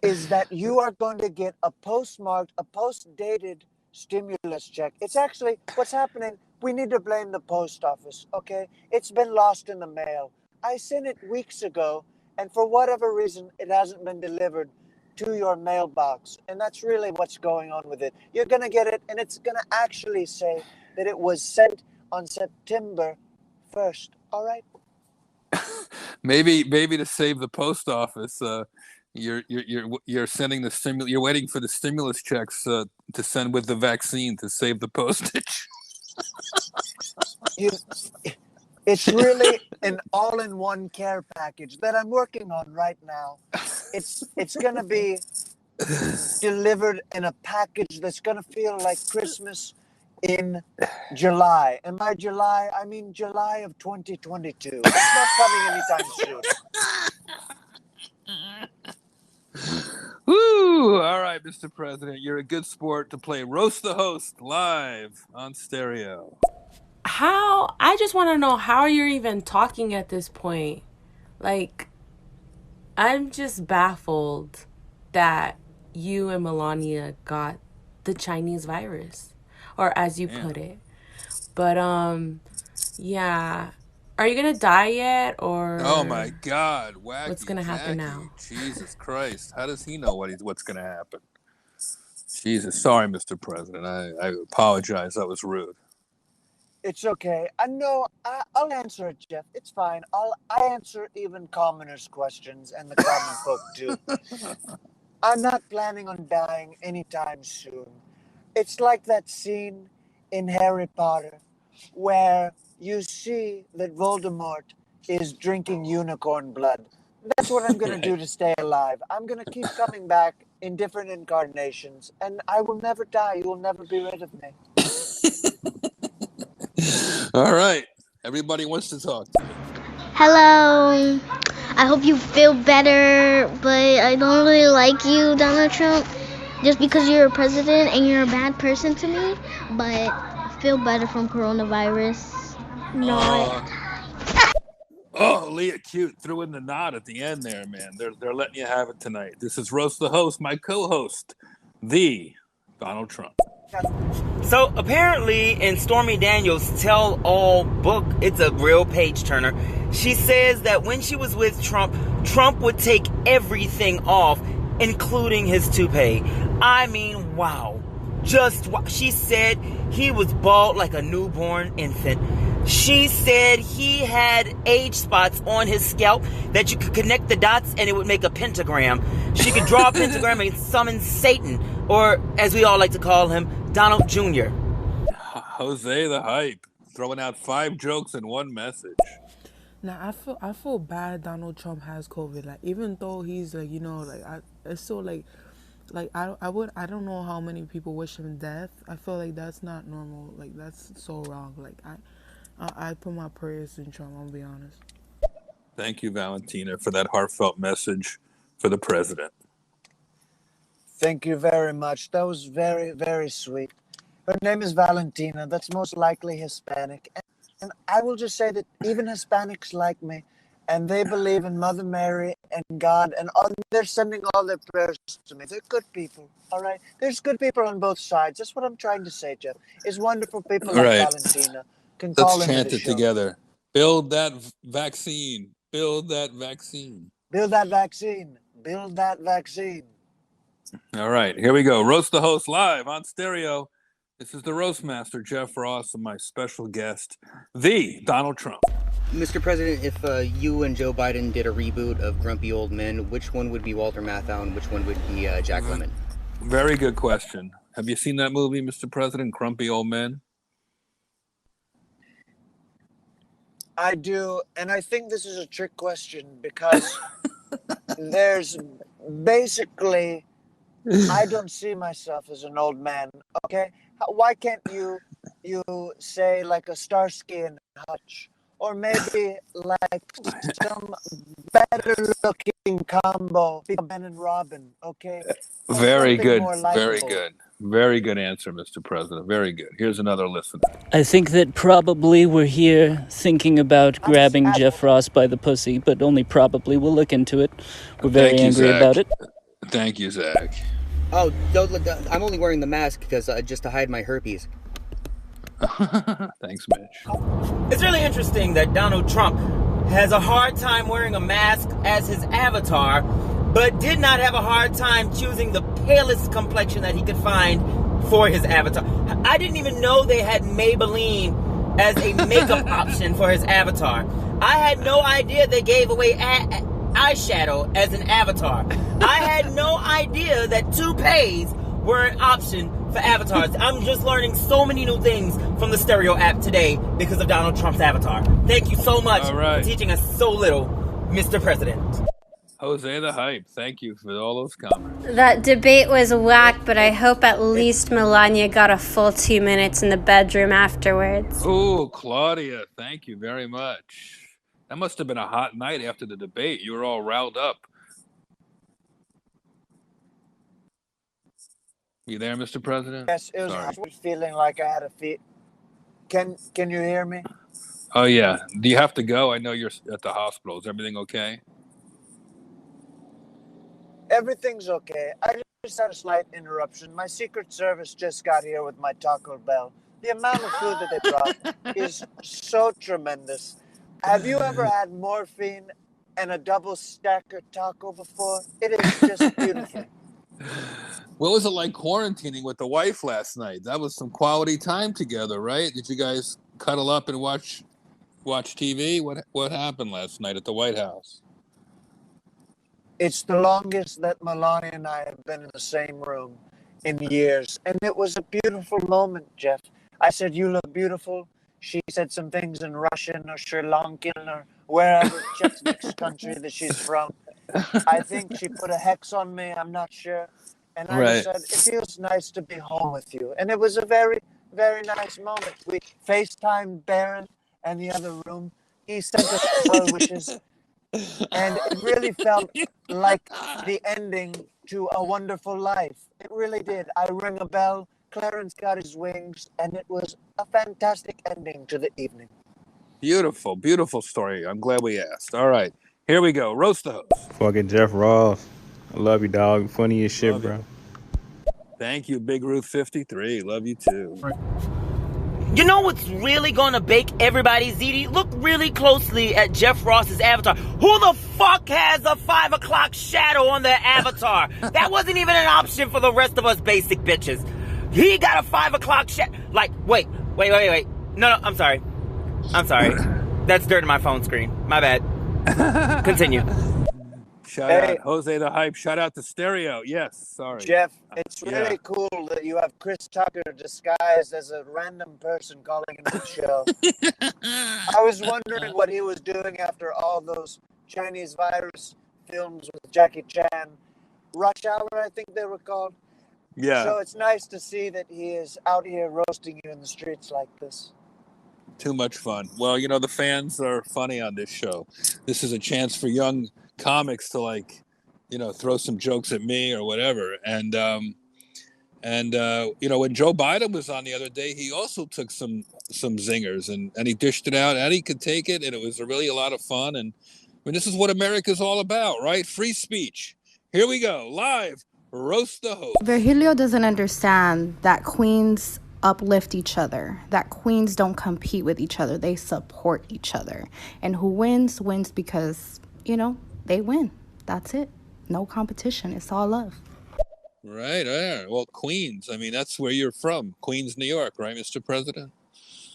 is that you are going to get a postmarked, a post-dated stimulus check. It's actually what's happening. We need to blame the post office, okay? It's been lost in the mail. I sent it weeks ago, and for whatever reason, it hasn't been delivered to your mailbox. And that's really what's going on with it. You're going to get it, and it's going to actually say that it was sent on September 1st, all right? Maybe to save the post office, you're sending the stimulus. You're waiting for the stimulus checks to send with the vaccine to save the postage. It's really an all-in-one care package that I'm working on right now. It's going to be delivered in a package that's going to feel like Christmas in July. And by July, I mean July of 2022. It's not coming anytime soon. Woo! All right, Mr. President, you're a good sport to play Roast the Host live on stereo. How? I just want to know how you're even talking at this point. Like, I'm just baffled that you and Melania got the Chinese virus, or as you put it. But yeah. Are you gonna die yet, or? Oh my God, wacky! What's gonna happen now? Jesus Christ! How does he know what's gonna happen? Jesus, sorry, Mr. President. I apologize. That was rude. It's okay. I know. I'll answer it, Jeff. It's fine. I answer even commoners' questions and the common folk too. I'm not planning on dying anytime soon. It's like that scene in Harry Potter where you see that Voldemort is drinking unicorn blood. That's what I'm going to do to stay alive. I'm going to keep coming back in different incarnations, and I will never die. You will never be rid of me. All right. Everybody wants to talk to you. Hello. I hope you feel better, but I don't really like you, Donald Trump, just because you're a president and you're a bad person to me, but I feel better from coronavirus. Not. Oh, Leah Cute threw in the nod at the end there, man. They're letting you have it tonight. This is Roast the Host, my co-host, the Donald Trump. So apparently in Stormy Daniels' tell-all book, it's a real page-turner, she says that when she was with Trump, Trump would take everything off, including his toupee. I mean, wow. She said he was bald like a newborn infant. She said he had age spots on his scalp that you could connect the dots and it would make a pentagram. She could draw a pentagram and summon Satan, or as we all like to call him, Donald Jr. Jose the Hype, throwing out 5 jokes in one message. Now I feel bad Donald Trump has COVID. Like, even though he's like, it's still like I don't know how many people wish him death. I feel like that's not normal. Like, that's so wrong. Like, I put my prayers in Trump, I'll be honest. Thank you, Valentina, for that heartfelt message for the president. Thank you very much. That was very, very sweet. Her name is Valentina. That's most likely Hispanic. And I will just say that even Hispanics like me, and they believe in Mother Mary and God, and they're sending all their prayers to me. They're good people, all right? There's good people on both sides. That's what I'm trying to say, Jeff. Is wonderful people like Valentina can call Let's into chant the it show. together. Build that vaccine. Build that vaccine. Build that vaccine. Build that vaccine. All right, here we go. Roast the Host live on stereo. This is the Roast Master, Jeff Ross, and my special guest, the Donald Trump. Mr. President, if you and Joe Biden did a reboot of Grumpy Old Men, which one would be Walter Matthau and which one would be Jack Lemmon? Very good question. Have you seen that movie, Mr. President, Grumpy Old Men? I do, and I think this is a trick question because there's basically, I don't see myself as an old man, okay? Why can't you say like a Starsky and Hutch? Or maybe like some better looking combo, Ben and Robin, okay? Very good. More Very likable. good. Very good answer, Mr. President. Very good. Here's another listener. I think that probably we're here thinking about grabbing Jeff Ross by the pussy, but only probably. We'll look into it. We're very Thank you, angry Zach. about it. Thank you, Zach. Oh, I'm only wearing the mask because just to hide my herpes. Thanks, Mitch. It's really interesting that Donald Trump has a hard time wearing a mask as his avatar, but did not have a hard time choosing the palest complexion that he could find for his avatar. I didn't even know they had Maybelline as a makeup option for his avatar. I had no idea they gave away eyeshadow as an avatar. I had no idea that toupees were an option for avatars. I'm just learning so many new things from the Stereo app today because of Donald Trump's avatar. Thank you so much for teaching us so little, Mr. President. Jose the Hype, thank you for all those comments. That debate was whack, but I hope at least Melania got a full 2 minutes in the bedroom afterwards. Oh, Claudia, thank you very much. That must have been a hot night after the debate. You were all riled up. You there, Mr. President? Yes, it was feeling like I had a feet. Can you hear me? Oh, yeah. Do you have to go? I know you're at the hospital. Is everything okay? Everything's okay. I just had a slight interruption. My Secret Service just got here with my Taco Bell. The amount of food that they brought is so tremendous. Have you ever had morphine and a double stacker taco before? It is just beautiful. What was it like quarantining with the wife last night? That was some quality time together, right? Did you guys cuddle up and watch TV? What happened last night at the White House? It's the longest that Melania and I have been in the same room in years. And it was a beautiful moment, Jeff. I said, "You look beautiful." She said some things in Russian or Sri Lankan or wherever, Jeff's next country that she's from. I think she put a hex on me. I'm not sure. And I just said, "It feels nice to be home with you." And it was a very, very nice moment. We FaceTimed Baron and the other room. He sent us well wishes. And it really felt like the ending to a wonderful life. It really did. I rang a bell, Clarence got his wings, and it was a fantastic ending to the evening. Beautiful, beautiful story. I'm glad we asked. All right, here we go. Roast the host. Fucking Jeff Ross. I love you, dog. Funny as shit, bro. Thank you, Big Ruth 53. Love you too. You know what's really gonna bake everybody's ziti? Look really closely at Jeff Ross's avatar. Who the fuck has a 5 o'clock shadow on their avatar? That wasn't even an option for the rest of us basic bitches. He got a 5 o'clock shadow. Like, wait. No, I'm sorry. That's dirt in my phone screen. My bad. Continue. Shout out, Jose the Hype. Shout out to Stereo. Yes, sorry. Jeff, it's really cool that you have Chris Tucker disguised as a random person calling into the show. I was wondering what he was doing after all those Chinese virus films with Jackie Chan. Rush Hour, I think they were called. Yeah. So it's nice to see that he is out here roasting you in the streets like this. Too much fun. Well, you know, the fans are funny on this show. This is a chance for young comics to, like, you know, throw some jokes at me or whatever. And you know, when Joe Biden was on the other day, he also took some zingers and he dished it out and he could take it. And it was really a lot of fun. And I mean, this is what America's all about, right? Free speech. Here we go. Live. Roast the host. Virgilio doesn't understand that queens uplift each other, that queens don't compete with each other. They support each other. And who wins because, you know, they win. That's it. No competition. It's all love. Right. Yeah. Well, Queens. I mean, that's where you're from. Queens, New York, right, Mr. President?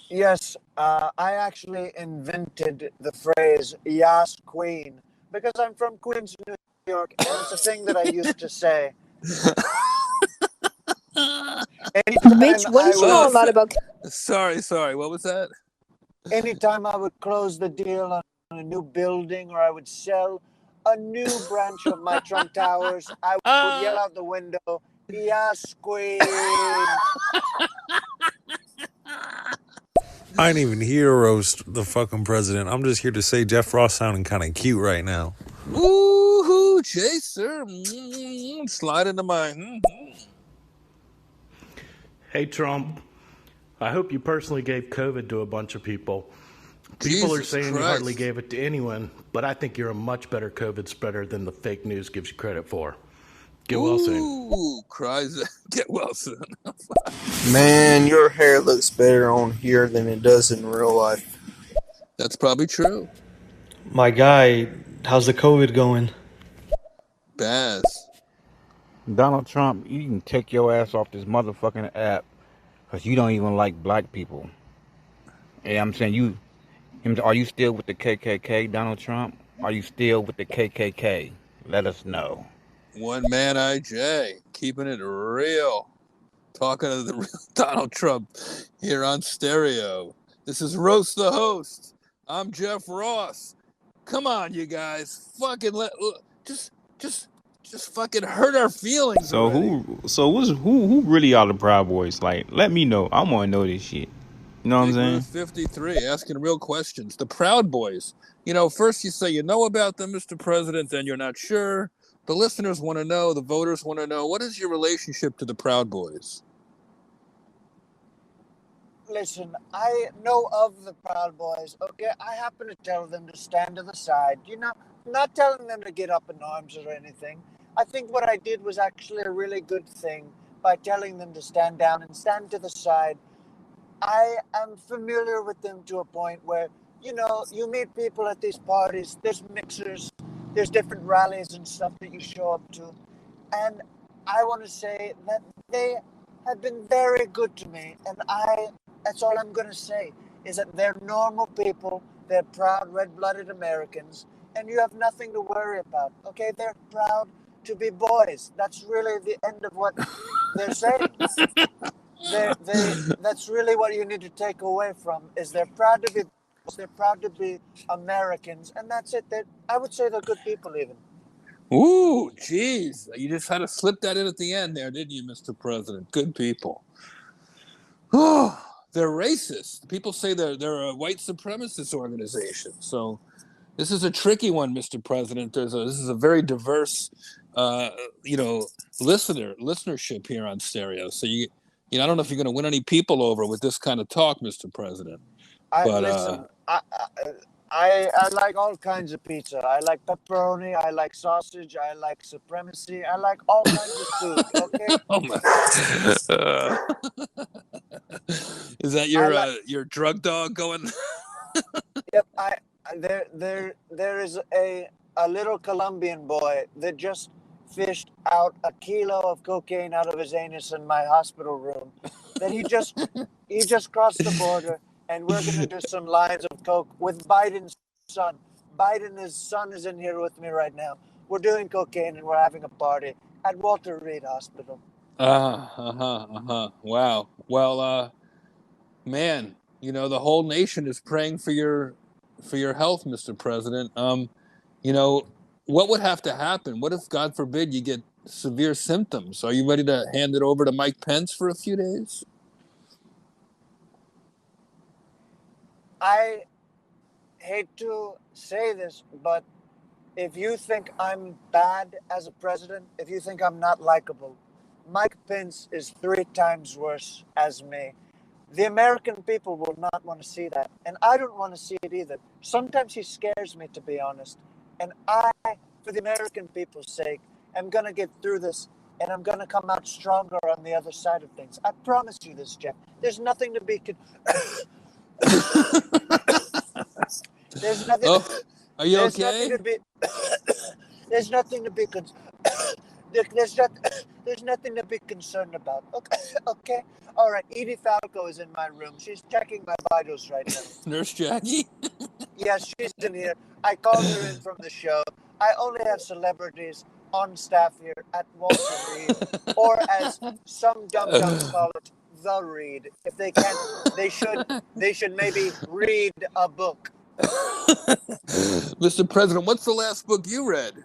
Yes, I actually invented the phrase "Yas Queen" because I'm from Queens, New York, and it's a thing that I used to say. Mitch, what do you know a lot about? Sorry. What was that? Anytime I would close the deal on a new building or I would sell a new branch of my Trump Towers, I would yell out the window, "Yes, Queen." I ain't even here to roast the fucking president. I'm just here to say Jeff Ross sounding kind of cute right now. Woo-hoo, Chaser. Slide into my... Hey, Trump. I hope you personally gave COVID to a bunch of people. People are Jesus saying you hardly Christ. gave it to anyone, but I think you're a much better COVID spreader than the fake news gives you credit for. Get well soon. Ooh, cries. Get well soon. Man, your hair looks better on here than it does in real life. That's probably true. My guy, how's the COVID going? Baz. Donald Trump, you can take your ass off this motherfucking app because you don't even like black people. Yeah, I'm saying are you still with the KKK, Donald Trump? Are you still with the KKK? Let us know. One man IJ, keeping it real. Talking to the real Donald Trump here on stereo. This is Roast the Host. I'm Jeff Ross. Come on, you guys. Fucking just fucking hurt our feelings. So who really are the Proud Boys? Like, let me know. I want to know this shit. You know what I'm Big saying? Ruth 53 asking real questions. The Proud Boys. First you say you know about them, Mr. President, then you're not sure. The listeners want to know, the voters want to know, what is your relationship to the Proud Boys? Listen, I know of the Proud Boys, okay? I happen to tell them to stand to the side. I'm not telling them to get up in arms or anything. I think what I did was actually a really good thing by telling them to stand down and stand to the side. I am familiar with them to a point where, you meet people at these parties, there's mixers, there's different rallies and stuff that you show up to. And I want to say that they have been very good to me. And that's all I'm going to say, is that they're normal people, they're proud, red-blooded Americans, and you have nothing to worry about, okay? They're proud to be boys. That's really the end of what they're saying. That's really what you need to take away from, is they're proud to be boys, they're proud to be Americans, and that's it. I would say they're good people even. Ooh, geez. You just had to slip that in at the end there, didn't you, Mr. President? Good people. Oh, they're racist. People say they're a white supremacist organization. So this is a tricky one, Mr. President. This is a very diverse, listenership here on stereo. So I don't know if you're going to win any people over with this kind of talk, Mr. President. Listen, I like all kinds of pizza. I like pepperoni. I like sausage. I like supremacy. I like all kinds of food. Okay. Oh my! Is that your drug dog going? Yep. There is a little Colombian boy that just fished out a kilo of cocaine out of his anus in my hospital room. That he just crossed the border. And we're going to do some lines of coke with Biden's son. Biden's son is in here with me right now. We're doing cocaine and we're having a party at Walter Reed Hospital. Wow. Well, man, the whole nation is praying for your health, Mr. President. What would have to happen? What if, God forbid, you get severe symptoms? Are you ready to hand it over to Mike Pence for a few days? I hate to say this, but if you think I'm bad as a president, if you think I'm not likable, Mike Pence is 3 times worse as me. The American people will not want to see that, and I don't want to see it either. Sometimes he scares me, to be honest, and I, for the American people's sake, am going to get through this, and I'm going to come out stronger on the other side of things. I promise you this, Jeff. There's nothing to be... There's nothing. Oh, are you there's okay? Nothing to be, there's nothing to be. There's nothing to be concerned about. Okay. Okay. All right. Edie Falco is in my room. She's checking my vitals right now. Nurse Jackie. Yes, she's in here. I called her in from the show. I only have celebrities on staff here at Walter Reed, or as some dum-dums call it, the Reed. If they can, they should maybe read a book. Mr. President, what's the last book you read?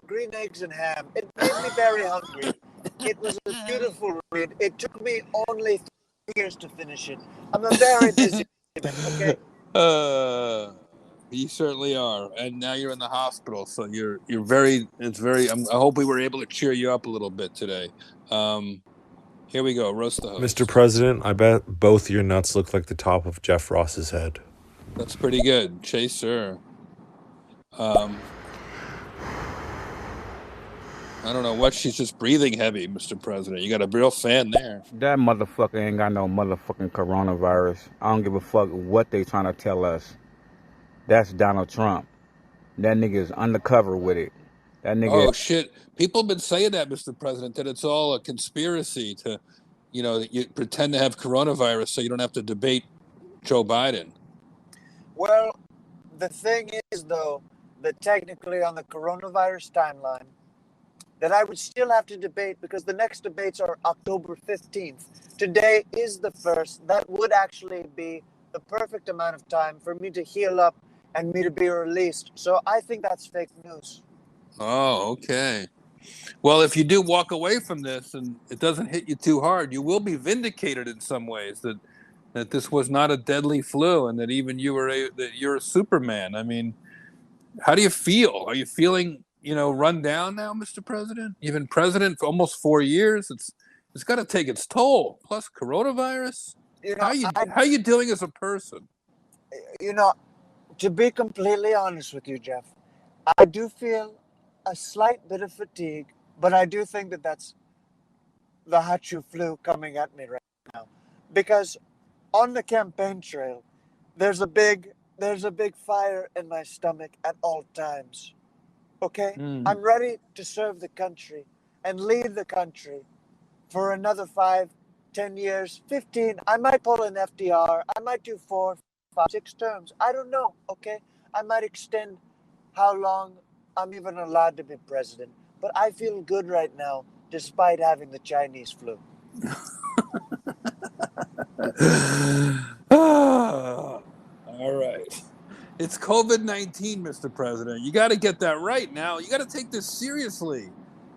Green Eggs and Ham. It made me very hungry. It was a beautiful read. It took me only 3 years to finish it. I'm a very busy man, okay? You certainly are, and now you're in the hospital, so you're very. I hope we were able to cheer you up a little bit today. Here we go. Roast the host. Mr. President, I bet both your nuts look like the top of Jeff Ross's head. That's pretty good. Chaser. I don't know what. She's just breathing heavy, Mr. President. You got a real fan there. That motherfucker ain't got no motherfucking coronavirus. I don't give a fuck what they trying to tell us. That's Donald Trump. That nigga is undercover with it. That nigga. Oh shit! People have been saying that, Mr. President, that it's all a conspiracy to, you pretend to have coronavirus so you don't have to debate Joe Biden. Well, the thing is, though, that technically on the coronavirus timeline, that I would still have to debate because the next debates are October 15th. Today is the first. That would actually be the perfect amount of time for me to heal up and me to be released. So I think that's fake news. Oh, okay. Well, if you do walk away from this and it doesn't hit you too hard, you will be vindicated in some ways that this was not a deadly flu and that even that you're a Superman. I mean, how do you feel? Are you feeling, run down now, Mr. President? You've been president for almost 4 years. It's got to take its toll. Plus coronavirus. How you doing as a person? To be completely honest with you, Jeff, I do feel a slight bit of fatigue, but I do think that that's the Hachu flu coming at me right now. Because on the campaign trail, there's a big fire in my stomach at all times. Okay? I'm ready to serve the country and lead the country for another 5, 10 years, 15. I might pull an FDR. I might do 4, 5, 6 terms. I don't know. Okay? I might extend how long I'm even allowed to be president. But I feel good right now, despite having the Chinese flu. All right. It's COVID-19, Mr. President. You got to get that right now. You got to take this seriously.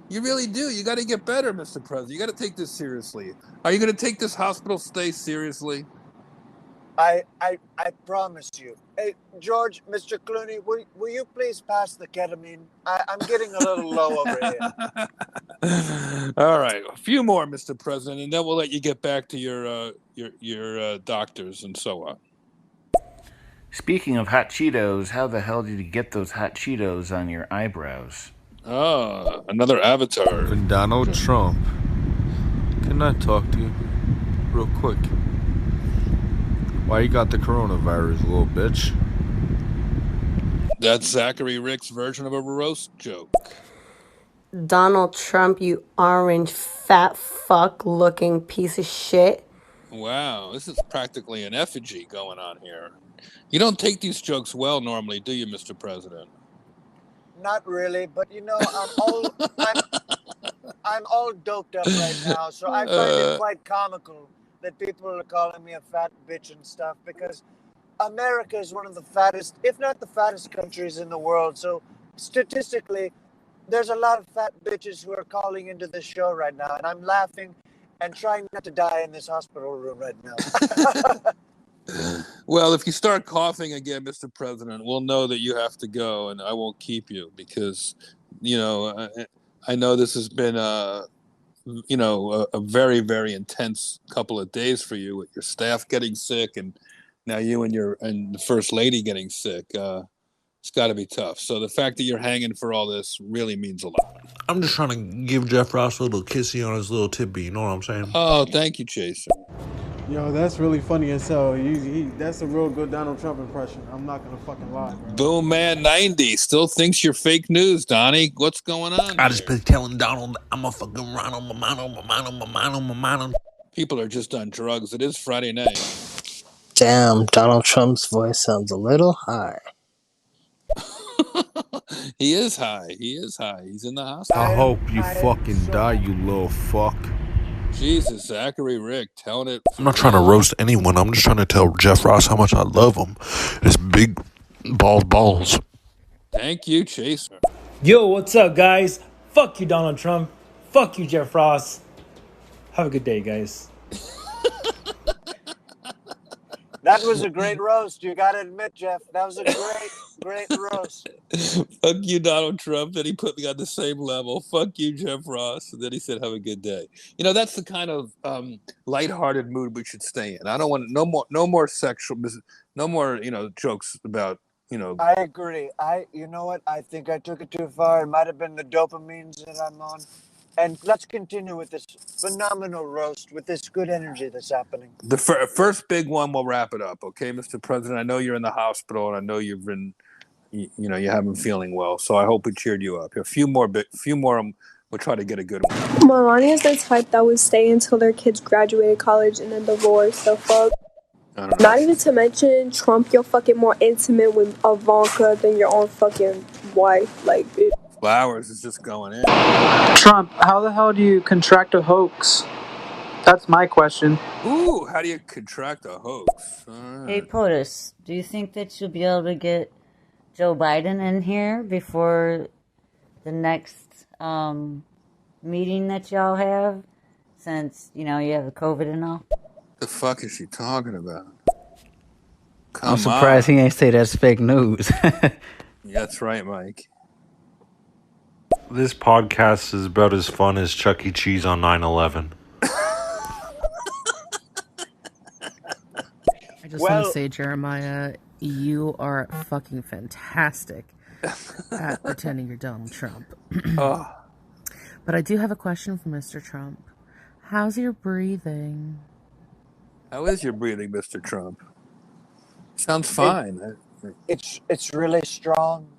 You really do. You got to get better, Mr. President. You got to take this seriously. Are you going to take this hospital stay seriously? I promise you. Hey, George, Mr. Clooney, will you please pass the ketamine? I'm getting a little low over here. All right, a few more, Mr. President, and then we'll let you get back to your doctors and so on. Speaking of hot Cheetos, how the hell did you get those hot Cheetos on your eyebrows? Oh, another avatar. Donald Trump. Can I talk to you real quick? Why you got the coronavirus, little bitch? That's Zachary Rick's version of a roast joke. Donald Trump, you orange fat fuck looking piece of shit. Wow, this is practically an effigy going on here. You don't take these jokes well normally, do you, Mr. President? Not really, but I'm all doped up right now, so I find it quite comical that people are calling me a fat bitch and stuff because America is one of the fattest, if not the fattest countries in the world. So statistically, there's a lot of fat bitches who are calling into this show right now, and I'm laughing and trying not to die in this hospital room right now. Well, if you start coughing again, Mr. President, we'll know that you have to go, and I won't keep you because, I know this has been a very, very intense couple of days for you with your staff getting sick and now you and the First Lady getting sick. It's got to be tough. So the fact that you're hanging for all this really means a lot. I'm just trying to give Jeff Ross a little kissy on his little tippy. You know what I'm saying? Oh, thank you, Chaser. Yo, that's really funny as hell. That's a real good Donald Trump impression. I'm not gonna fucking lie, bro. Boom Man 90 still thinks you're fake news, Donnie. What's going on? I just been telling Donald I'm a fucking Ronald. People are just on drugs. It is Friday night. Damn, Donald Trump's voice sounds a little high. He is high. He's in the hospital. I hope you fucking die, you little fuck. Jesus, Zachary Rick, telling it. I'm not trying to roast anyone. I'm just trying to tell Jeff Ross how much I love him. His big balls. Thank you, Chaser. Yo, what's up, guys? Fuck you, Donald Trump. Fuck you, Jeff Ross. Have a good day, guys. That was a great roast. You got to admit, Jeff. That was a Great roast. Fuck you, Donald Trump. Then he put me on the same level. Fuck you, Jeff Ross. And then he said, "Have a good day." You know, that's the kind of lighthearted mood we should stay in. I don't want no more sexual, no more jokes about I agree. You know what? I think I took it too far. It might have been the dopamines that I'm on. And let's continue with this phenomenal roast, with this good energy that's happening. The first big one. We'll wrap it up, okay, Mr. President. I know you're in the hospital, and I know you've been, you haven't been feeling well. So I hope we cheered you up. A few more. We'll try to get a good one. Melania's the type that would stay until their kids graduated college and then divorce. The fuck. I don't know. Not even to mention Trump, you're fucking more intimate with Ivanka than your own fucking wife. Like, bitch. Flowers is just going in. Trump, how the hell do you contract a hoax? That's my question. Ooh, how do you contract a hoax? Hey, POTUS, do you think that you'll be able to get Joe Biden in here before the next meeting that y'all have? Since, you have the COVID and all? The fuck is she talking about? I'm surprised he ain't say that's fake news. That's right, Mike. This podcast is about as fun as Chuck E. Cheese on 9/11. I just want to say, Jeremiah, you are fucking fantastic at pretending you're Donald Trump. But I do have a question for Mr. Trump. How's your breathing? How is your breathing, Mr. Trump? Sounds fine. It's really strong,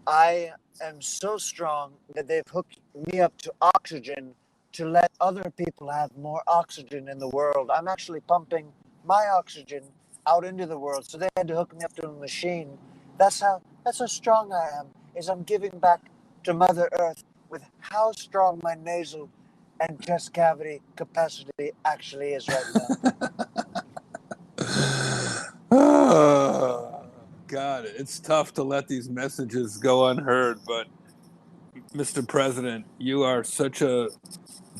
I am so strong that they've hooked me up to oxygen to let other people have more oxygen in the world. I'm actually pumping my oxygen out into the world, so they had to hook me up to a machine. That's how strong I am, is I'm giving back to Mother Earth with how strong my nasal and chest cavity capacity actually is right now. Oh, God, it's tough to let these messages go unheard, but Mr. President, you are such a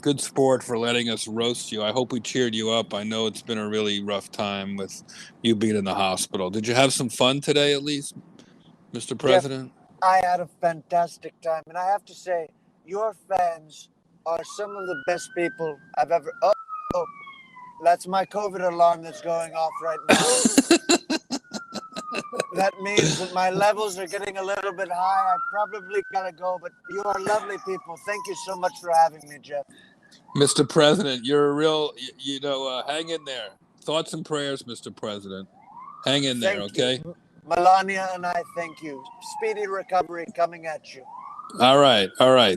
good sport for letting us roast you. I hope we cheered you up. I know it's been a really rough time with you being in the hospital. Did you have some fun today, at least, Mr. President? Jeff, I had a fantastic time, and I have to say, your fans are some of the best people I've ever... Oh, that's my COVID alarm that's going off right now. That means that my levels are getting a little bit high. I probably gotta go, but you are lovely people. Thank you so much for having me, Jeff. Mr. President, you're a real, hang in there. Thoughts and prayers, Mr. President. Hang in there, okay? You. Melania and I thank you. Speedy recovery coming at you. All right.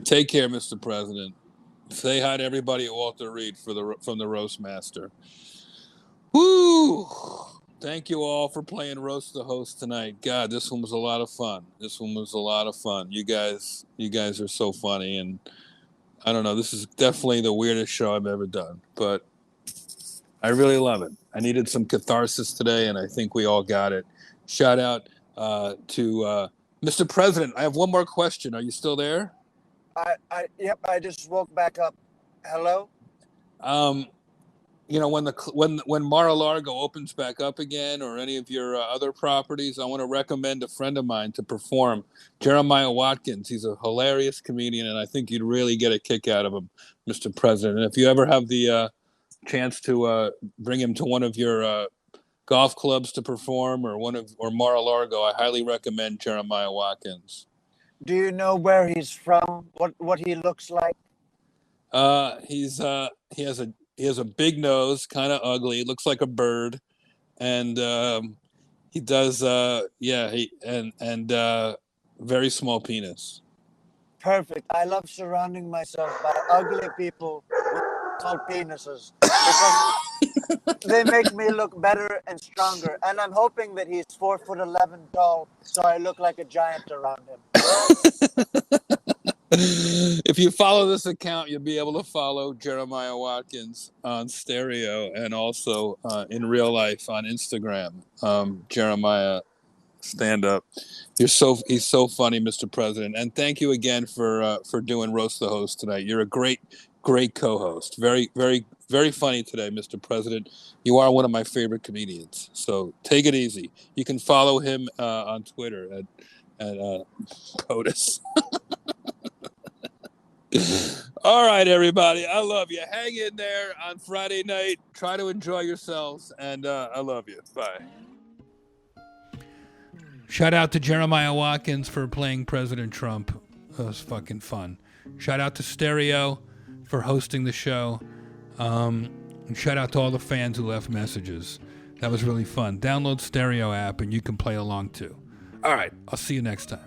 Take care, Mr. President. Say hi to everybody at Walter Reed from the Roast Master. Woo! Thank you all for playing Roast the Host tonight. God, this one was a lot of fun. You guys are so funny, and I don't know. This is definitely the weirdest show I've ever done, but I really love it. I needed some catharsis today, and I think we all got it. Shout out to Mr. President. I have one more question. Are you still there? Yep. I just woke back up. Hello. When Mar-a-Lago opens back up again, or any of your other properties, I want to recommend a friend of mine to perform, Jeremiah Watkins. He's a hilarious comedian, and I think you'd really get a kick out of him, Mr. President. And if you ever have the chance to bring him to one of your golf clubs to perform, or Mar-a-Lago, I highly recommend Jeremiah Watkins. Do you know where he's from? What he looks like? He has a big nose, kind of ugly. Looks like a bird, and he does. Very small penis. Perfect. I love surrounding myself by ugly people with small penises because they make me look better and stronger. And I'm hoping that he's 4'11" tall, so I look like a giant around him. If you follow this account, you'll be able to follow Jeremiah Watkins on stereo and also in real life on Instagram. Jeremiah stand up. He's so funny, Mr. President. And thank you again for doing Roast the Host tonight. You're a great Great co-host. Very, very, very funny today, Mr. President. You are one of my favorite comedians. So take it easy. You can follow him on Twitter at POTUS. All right, everybody. I love you. Hang in there on Friday night. Try to enjoy yourselves. And I love you. Bye. Shout out to Jeremiah Watkins for playing President Trump. That was fucking fun. Shout out to Stereo for hosting the show. And shout out to all the fans who left messages. That was really fun. Download Stereo app and you can play along too. All right. I'll see you next time.